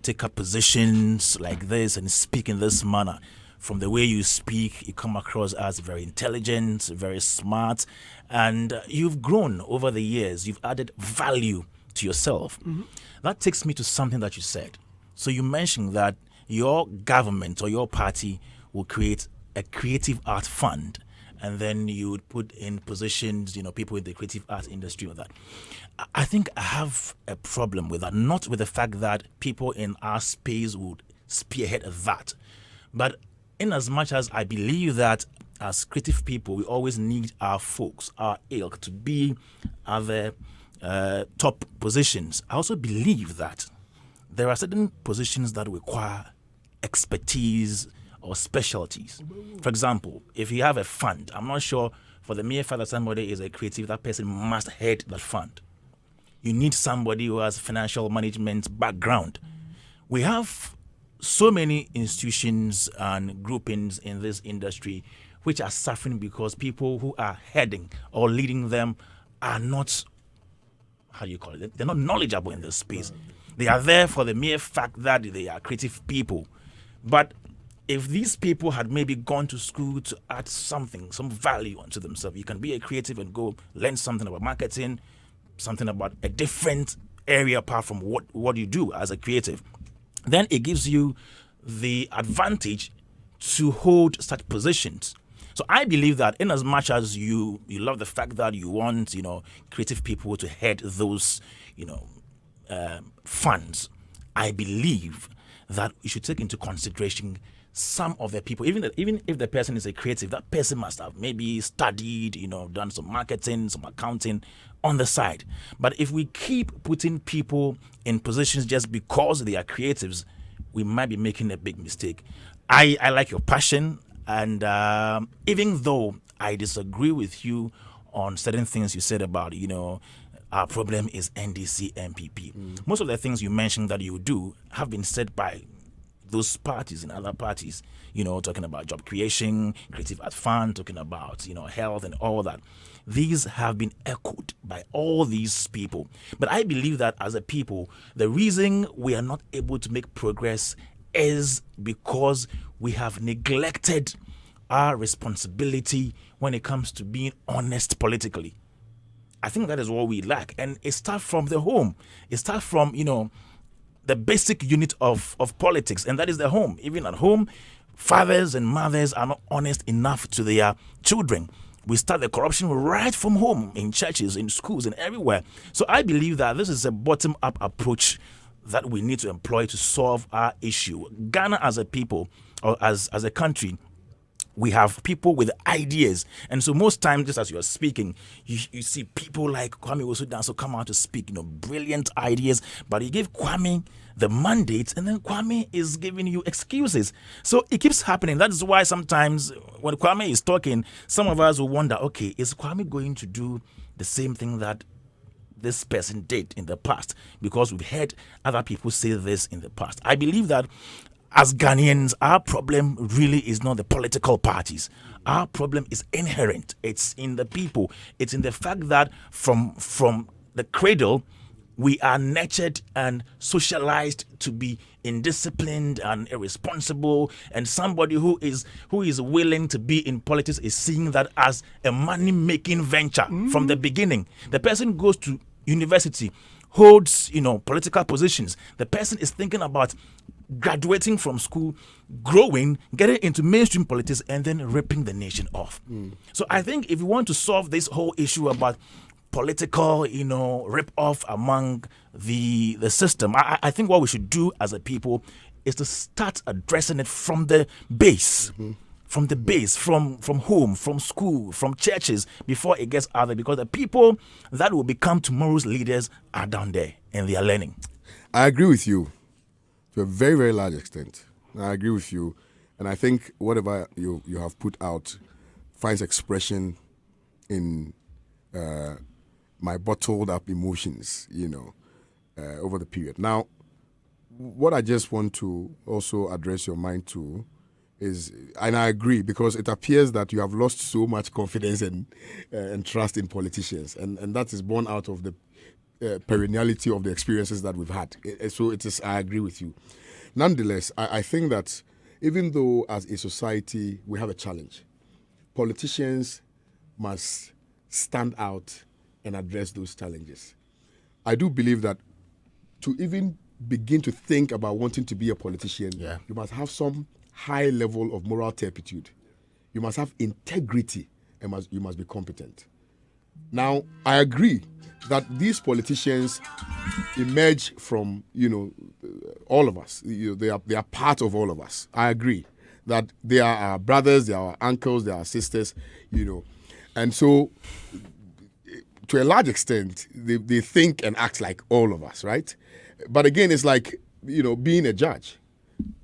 take up positions like this and speak in this manner, from the way you speak, you come across as very intelligent, very smart, and you've grown over the years. You've added value to yourself. Mm-hmm. That takes me to something that you said. So you mentioned that your government or your party will create a creative art fund, and then you would put in positions, people in the creative art industry or that. I think I have a problem with that, not with the fact that people in our space would spearhead that, but in as much as I believe that as creative people, we always need our folks, our ilk, to be at the top positions. I also believe that there are certain positions that require expertise or specialties. For example, if you have a fund, I'm not sure for the mere fact that somebody is a creative, that person must head that fund. You need somebody who has financial management background. We have so many institutions and groupings in this industry which are suffering because people who are heading or leading them are not, they're not knowledgeable in this space. They are there for the mere fact that they are creative people. But if these people had maybe gone to school to add something, some value onto themselves, you can be a creative and go learn something about marketing, something about a different area apart from what you do as a creative. Then it gives you the advantage to hold such positions. So I believe that in as much as you love the fact that you want, creative people to head those, funds, I believe that you should take into consideration some of the people, even if the person is a creative, that person must have maybe studied, done some marketing, some accounting on the side. But if we keep putting people in positions just because they are creatives, we might be making a big mistake. I like your passion, and even though I disagree with you on certain things you said about, our problem is NDC, MPP. Most of the things you mentioned that you do have been said by those parties and other parties, talking about job creation, creative art fund, talking about, health and all that. These have been echoed by all these people. But I believe that as a people, the reason we are not able to make progress is because we have neglected our responsibility when it comes to being honest politically. I think that is what we lack. And it starts from the home. It starts from, the basic unit of politics, and that is the home. Even at home, fathers and mothers are not honest enough to their children. We start the corruption right from home, in churches, in schools, and everywhere. So I believe that this is a bottom-up approach that we need to employ to solve our issue. Ghana as a people, or as a country, we have people with ideas. And so most times, just as you're speaking, you see people like Kwame Owusu Danso come out to speak, brilliant ideas, but you give Kwame the mandate, and then Kwame is giving you excuses. So it keeps happening. That is why sometimes when Kwame is talking, some of us will wonder, okay, is Kwame going to do the same thing that this person did in the past? Because we've heard other people say this in the past. I believe that as Ghanaians, our problem really is not the political parties. Our problem is inherent. It's in the people. It's in the fact that from the cradle, we are nurtured and socialized to be indisciplined and irresponsible. And somebody who is willing to be in politics is seeing that as a money-making venture from the beginning. The person goes to university, holds, political positions. The person is thinking about graduating from school, growing, getting into mainstream politics, and then ripping the nation off. So I think if you want to solve this whole issue about political, rip-off among the system. I think what we should do as a people is to start addressing it from the base. From the base, from home, from school, from churches, before it gets out there, because the people that will become tomorrow's leaders are down there and they are learning. I agree with you to a very, very large extent. I agree with you. And I think whatever you have put out finds expression in my bottled up emotions, over the period. Now, what I just want to also address your mind to is, and I agree, because it appears that you have lost so much confidence and trust in politicians, and that is born out of the perenniality of the experiences that we've had. So it is. I agree with you. Nonetheless, I think that even though as a society we have a challenge, politicians must stand out and address those challenges. I do believe that to even begin to think about wanting to be a politician, you must have some high level of moral turpitude. You must have integrity, and you must be competent. Now, I agree that these politicians emerge from, all of us. They are part of all of us. I agree that they are our brothers, they are our uncles, they are our sisters, And so, to a large extent, they think and act like all of us, right? But again, it's like, being a judge.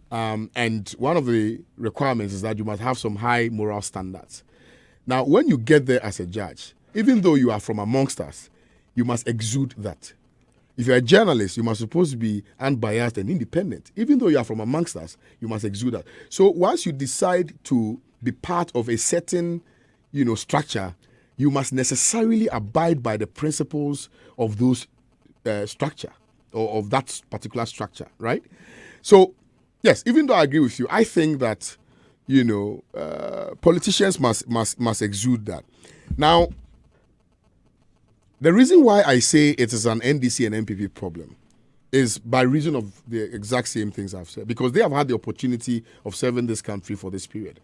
And one of the requirements is that you must have some high moral standards. Now, when you get there as a judge, even though you are from amongst us, you must exude that. If you're a journalist, you must supposed to be unbiased and independent. Even though you are from amongst us, you must exude that. So once you decide to be part of a certain, structure, you must necessarily abide by the principles of those structure or of that particular structure, right? So, yes, even though I agree with you, I think that, politicians must exude that. Now, the reason why I say it is an NDC and NPP problem is by reason of the exact same things I've said, because they have had the opportunity of serving this country for this period.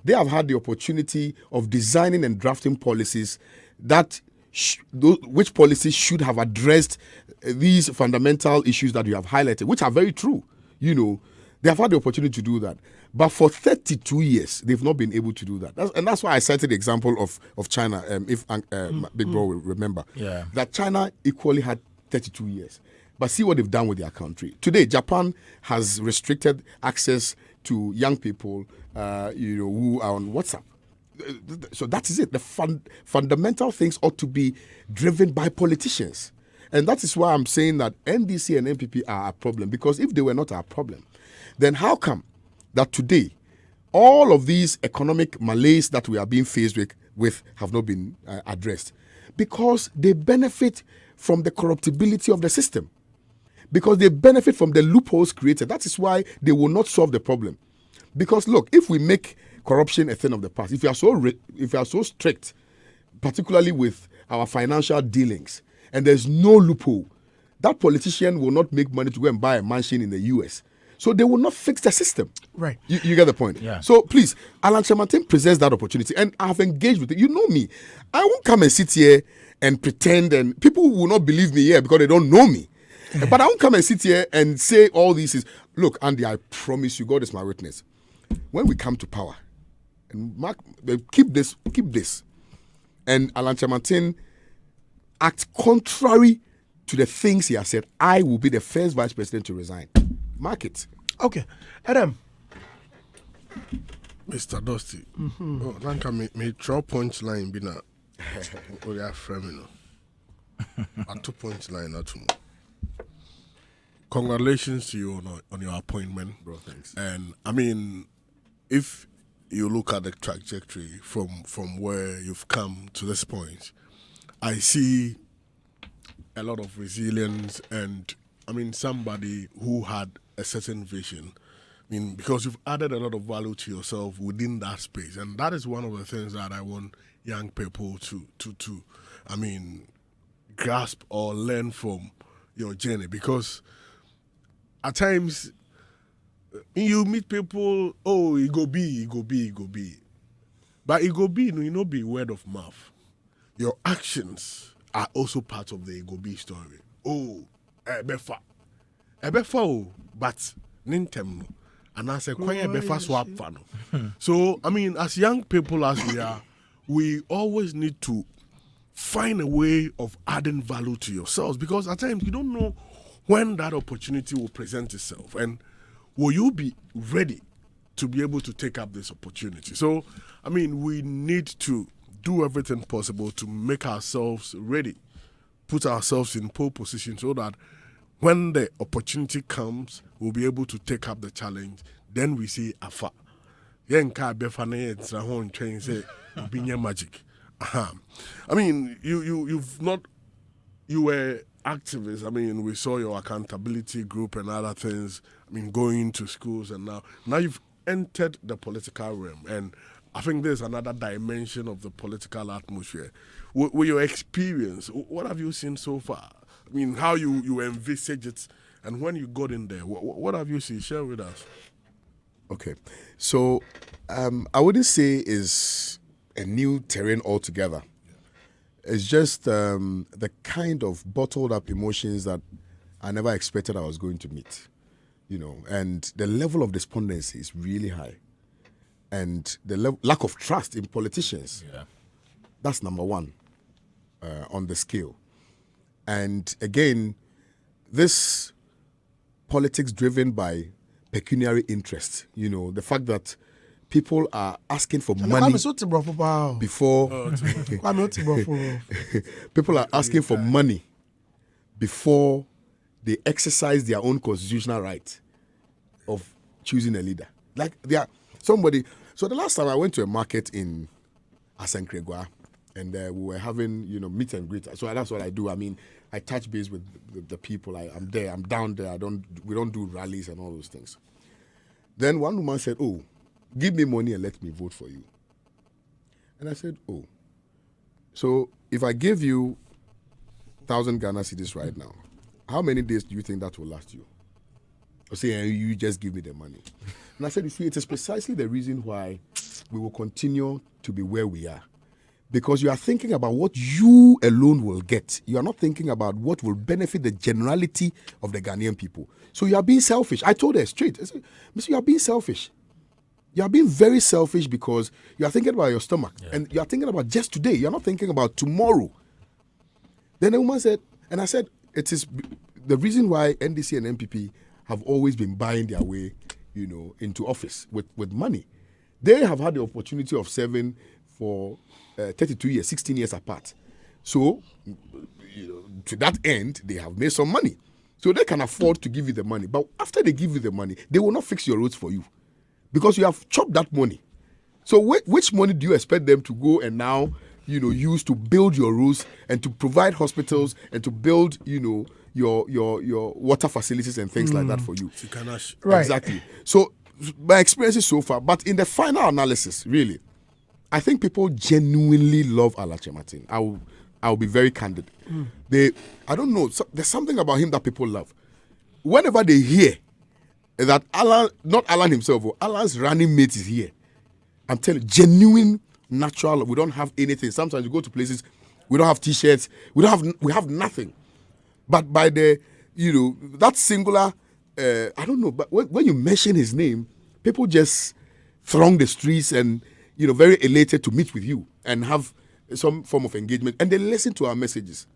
They have had the opportunity of designing and drafting policies which policies should have addressed these fundamental issues that you have highlighted, which are very true. They have had the opportunity to do that. But for 32 years, they've not been able to do that. That's why I cited the example of China, if Big Bro will remember. Yeah. That China equally had 32 years. But see what they've done with their country. Today, Japan has restricted access to young people who are on WhatsApp. So that is it. The fundamental things ought to be driven by politicians. And that is why I'm saying that NDC and NPP are a problem. Because if they were not our problem, then how come that today all of these economic malaise that we are being faced with have not been addressed? Because they benefit from the corruptibility of the system. Because they benefit from the loopholes created. That is why they will not solve the problem. Because look, if we make corruption a thing of the past, if you are so strict, particularly with our financial dealings, and there's no loophole, that politician will not make money to go and buy a mansion in the US. So they will not fix the system. Right. You get the point? Yeah. So please, Alan Chamartin presents that opportunity, and I have engaged with it. You know me. I won't come and sit here and pretend, and people will not believe me here because they don't know me. But I won't come and sit here and say all these things. Look, Andy, I promise you, God is my witness. When we come to power, and Mark, keep this, and Alan Chamartin act contrary to the things he has said, I will be the first vice president to resign. Mark it. Okay. Adam. Mr. Dusty. Oh, Lanka me draw punchline bina. Oh, yeah, framing. A 2 punchline or two. Congratulations to you on your appointment, Bro, thanks. And I mean, if you look at the trajectory from where you've come to this point, I see a lot of resilience and, I mean, somebody who had a certain vision. I mean, because you've added a lot of value to yourself within that space. And that is one of the things that I want young people to I mean, grasp or learn from your journey. Because at times, you meet people, oh, it go be. But it go be, you know, be word of mouth. Your actions are also part of the Gobi story. Oh, Ebefa. Ebefa, but Nintem. And I said, Kwanya Ebefa swap fan. So, I mean, as young people as we are, we always need to find a way of adding value to yourselves, because at times you don't know when that opportunity will present itself. And will you be ready to be able to take up this opportunity? So, I mean, we need to do everything possible to make ourselves ready, put ourselves in pole position so that when the opportunity comes, we'll be able to take up the challenge. Then we see afa. Yenka befane etra hon train say binya magic. I mean, you were activists. I mean, we saw your accountability group and other things. I mean, going to schools, and now you've entered the political realm, and I think there's another dimension of the political atmosphere. With your experience, what have you seen so far? I mean, how you envisage it, and when you got in there, what have you seen? Share with us. Okay, so I wouldn't say is a new terrain altogether. It's just the kind of bottled up emotions that I never expected I was going to meet, and the level of despondency is really high, and the lack of trust in politicians. Yeah. That's number one on the scale. And again, this politics driven by pecuniary interest, the fact that people are asking for money before people are asking for money before they exercise their own constitutional right of choosing a leader. Like they are somebody. So the last time I went to a market in Asankregwa, and we were having meet and greet. So that's what I do. I mean, I touch base with the people. I'm there. I'm down there. We don't do rallies and all those things. Then one woman said, "Oh, give me money and let me vote for you." And I said, "Oh, so if I give you 1,000 Ghana cedis right now, how many days do you think that will last you?" I say, "You just give me the money." And I said, "You see, it is precisely the reason why we will continue to be where we are. Because you are thinking about what you alone will get. You are not thinking about what will benefit the generality of the Ghanaian people. So you are being selfish." I told her straight. I said, "Mister, you are being selfish. You are being very selfish because you are thinking about your stomach. Yeah. And you are thinking about just today. You are not thinking about tomorrow." Then the woman said, and I said, it is the reason why NDC and MPP have always been buying their way, into office with money. They have had the opportunity of serving for 32 years, 16 years apart. So, to that end, they have made some money. So they can afford to give you the money. But after they give you the money, they will not fix your roads for you because you have chopped that money. So which money do you expect them to go and now, use to build your roads and to provide hospitals and to build, your water facilities and things like that for you? Right. Exactly. So my experiences so far, but in the final analysis, really, I think people genuinely love Alache Martin. I'll be very candid. I don't know. There's something about him that people love. Whenever they hear that not Alan himself, or Alan's running mate is here, I'm telling you, genuine, natural. We don't have anything. Sometimes we go to places, we don't have T-shirts. We have nothing. But by the that singular, I don't know. But when you mention his name, people just throng the streets and very elated to meet with you and have some form of engagement, and they listen to our messages.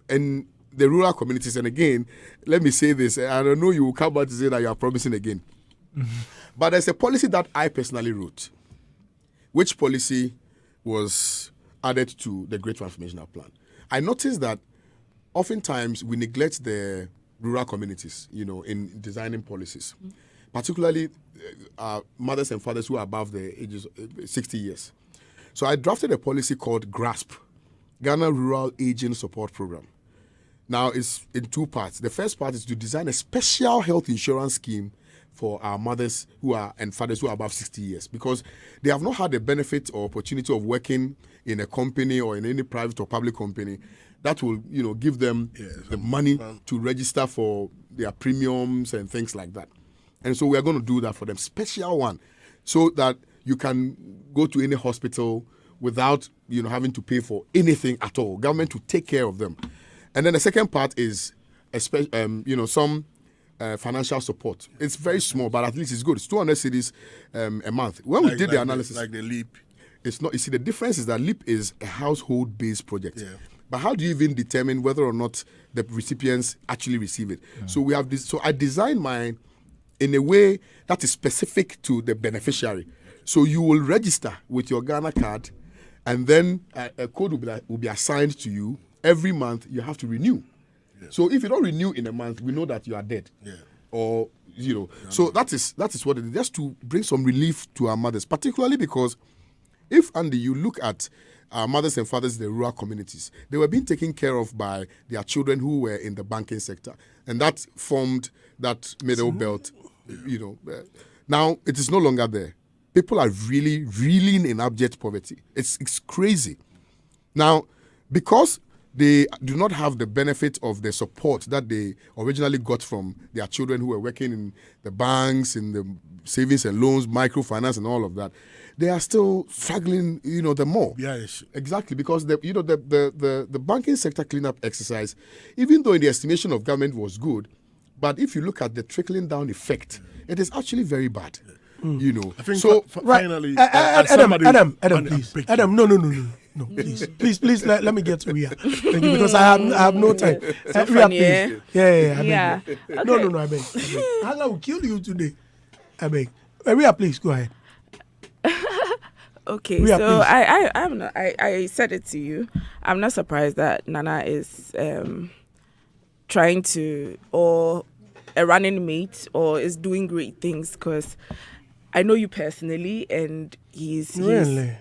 And the rural communities, and again, let me say this, I don't know you will come back to say that you are promising again. But there's a policy that I personally wrote, which policy was added to the Great Transformational Plan. I noticed that oftentimes we neglect the rural communities, in designing policies. Particularly mothers and fathers who are above the ages 60 years. So I drafted a policy called GRASP, Ghana Rural Aging Support Program. Now it's in two parts. The first part is to design a special health insurance scheme for our mothers and fathers who are above 60 years, because they have not had the benefit or opportunity of working in a company or in any private or public company that will give them the money to register for their premiums and things like that. And so we are going to do that for them, special one, so that you can go to any hospital without having to pay for anything at all. Government to take care of them. And then the second part is, some financial support. It's very small, but at least it's good. It's 200 cedis a month. When we did the analysis, like the Leap, it's not. You see, the difference is that Leap is a household-based project. Yeah. But how do you even determine whether or not the recipients actually receive it? So we have this. So I designed mine in a way that is specific to the beneficiary. So you will register with your Ghana card, and then a code will be assigned to you. Every month you have to renew. Yeah. So if you don't renew in a month, we know that you are dead. Yeah. Or So that is what it is. Just to bring some relief to our mothers, particularly because if, Andy, you look at our mothers and fathers in the rural communities, they were being taken care of by their children who were in the banking sector, and that formed that middle belt. Now it is no longer there. People are really reeling in abject poverty. It's crazy. Now, because they do not have the benefit of the support that they originally got from their children who were working in the banks, in the savings and loans, microfinance, and all of that, they are still struggling, the more. Yes. Exactly, because the banking sector cleanup exercise, even though in the estimation of government was good, but if you look at the trickling down effect, it is actually very bad. I think so. Finally, Adam, please. Adam, no, please, let me get to Ria. Thank you, because I have no time. So Ria, funny, please. Yeah. Okay. No, I beg. Allah will kill you today. I beg. Ria, please, go ahead. Okay, Ria, so please. I said it to you. I'm not surprised that Nana is trying to, or a running mate, or is doing great things, because I know you personally, and he's really.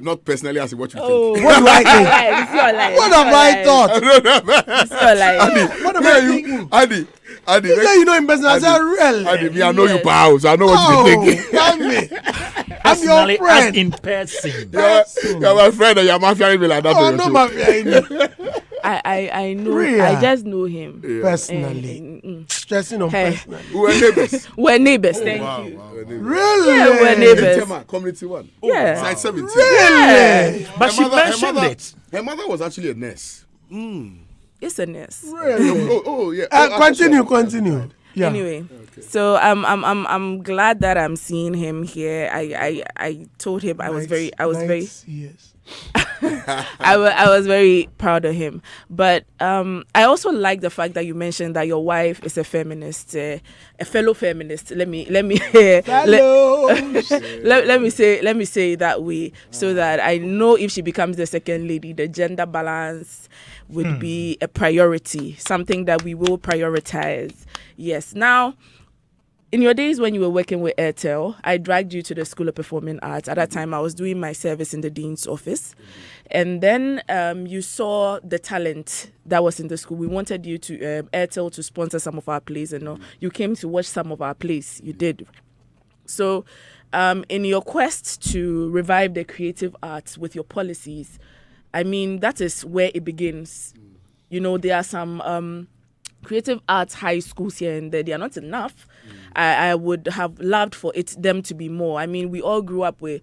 Not personally as what you What think. do I think? What have I thought? What am I thinking? Andy, You say you know him personally. I said, really? Andy, I know you pals. I know what you think. Tell me. I'm Personally, your friend. as in person. You're my friend, and you're mafia me like that. Oh, no, mafia. I know. Really? I just know him Personally. Stressing on Hey. personally. We're neighbors. We're neighbors. Thank you. Really? Yeah, we're neighbors. Tema, Community 1. Yeah. Side 17. Really? But she mentioned it. Her mother was actually a nurse. It's a nurse. Really? Yeah. Continue. Yeah. Anyway, so I'm glad that I'm seeing him here. I told him I was very Yes. I was very proud of him. But I also like the fact that you mentioned that your wife is a feminist, a fellow feminist. Let me let me say it that way, so that I know if she becomes the second lady, the gender balance would be a priority, something that we will prioritize. Yes. Now, in your days when you were working with Airtel, I dragged you to the School of Performing Arts. At that time, I was doing my service in the Dean's office. And then you saw the talent that was in the school. We wanted you to, Airtel, to sponsor some of our plays. And you came to watch some of our plays. You did. So in your quest to revive the creative arts with your policies, I mean, that is where it begins. There are some creative arts high schools here and there. They are not enough. I would have loved for them to be more. I mean, we all grew up with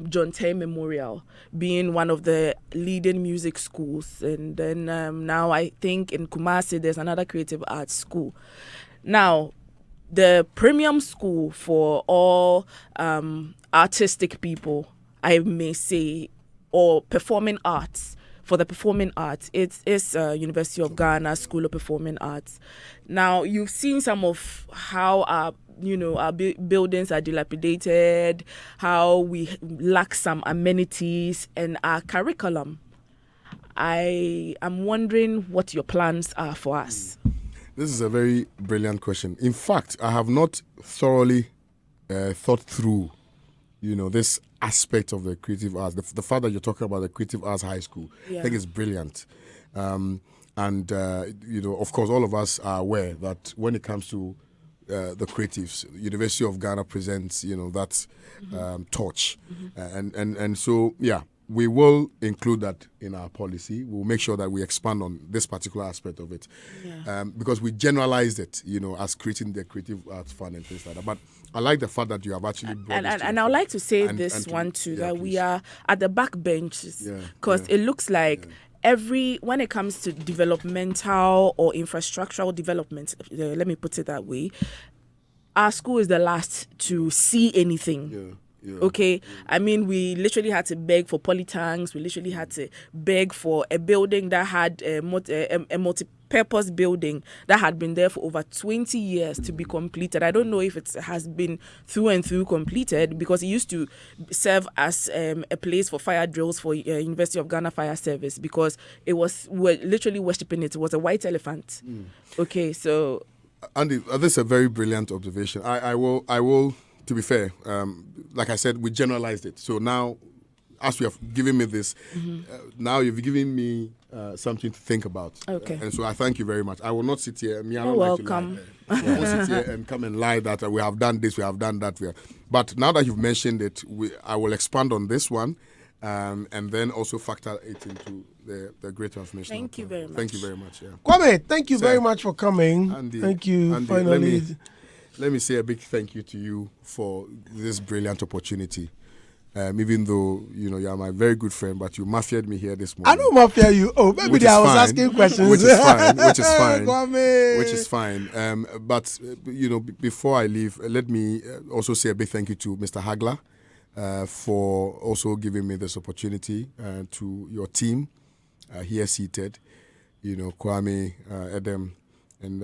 John Tay Memorial being one of the leading music schools. And then now I think in Kumasi, there's another creative arts school. Now, the premium school for all artistic people, I may say, or performing arts, for the performing arts, it's University of Ghana School of Performing Arts. Now, you've seen some of how our buildings are dilapidated, how we lack some amenities, and our curriculum. I am wondering what your plans are for us. This is a very brilliant question. In fact, I have not thoroughly thought through, this aspect of the creative arts. The fact that you're talking about the creative arts high school, I think it's brilliant. And of course, all of us are aware that when it comes to the creatives, University of Ghana presents, that torch. And so, we will include that in our policy. We'll make sure that we expand on this particular aspect of it, because we generalized it, as creating the creative arts fund and things like that. But I like the fact that you have actually brought and I would like to say this one too, that please. we are at the back benches, because it looks like when it comes to developmental or infrastructural development, let me put it that way, our school is the last to see anything. Okay, I mean, we literally had to beg for polytanks. We literally had to beg for a building that had a multi-purpose building that had been there for over 20 years to be completed. I don't know if it has been through and through completed, because it used to serve as a place for fire drills for University of Ghana Fire Service, because we're literally worshipping it. It was a white elephant. Okay, so Andy, this is a very brilliant observation. I will. To be fair, like I said, we generalized it. So now, as you have given me this, now you've given me something to think about. Okay. And so I thank you very much. I will not sit here. You're welcome. I won't sit here and come and lie that we have done this, we have done that. But now that you've mentioned it, I will expand on this one, and then also factor it into the great transformation. Thank you very much. Thank you very much. Yeah. Kwame, thank you very much for coming. Andy, thank you. Andy, finally. Let me say a big thank you to you for this brilliant opportunity. Even though you are my very good friend, but you mafiaed me here this morning. I don't mafia you. Oh, maybe I was asking questions. Which is fine. Which is fine. Kwame. Which is fine. But before I leave, let me also say a big thank you to Mr. Hagler for also giving me this opportunity, to your team here seated, Kwame, Adam, and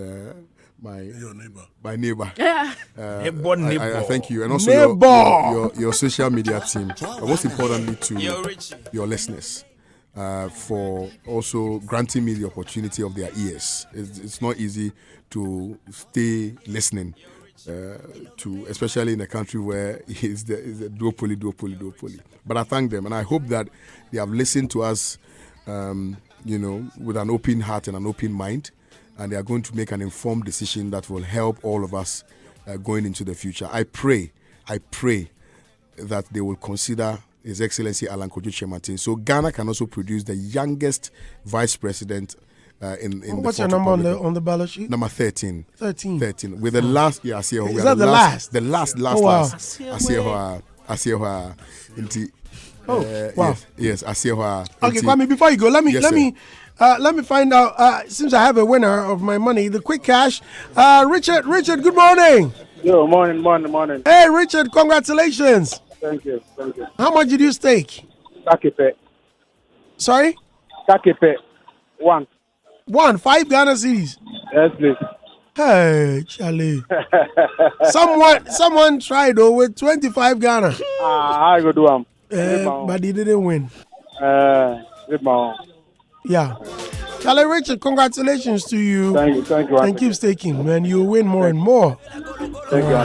my neighbor. I thank you, and also your social media team, and most importantly to your listeners, for also granting me the opportunity of their ears. It's not easy to stay listening, especially in a country where it's a duopoly. But I thank them, and I hope that they have listened to us, with an open heart and an open mind. And they are going to make an informed decision that will help all of us going into the future. I pray that they will consider His Excellency Alan Kojo Chematin. So Ghana can also produce the youngest vice president in what's the your number on the ballot sheet? Number 13. 13. With the last, I see her. Is that the last? The last. Oh, wow. I see her. Wow. Yes, I see her. Okay, Kwame, before you go, let me find out, since I have a winner of my money, the quick cash. Richard, good morning. Yo, morning. Hey, Richard, congratulations. Thank you. How much did you stake? Takepe. Sorry? Takepe. One. 5 Ghana cedis. Yes, please. Hey, Charlie. Someone tried with 25 Ghana. I go do but he didn't win. Good. Yeah. Charlie Richard, congratulations to you. Thank you. And keep staking, man. You'll win more and more. Thank you.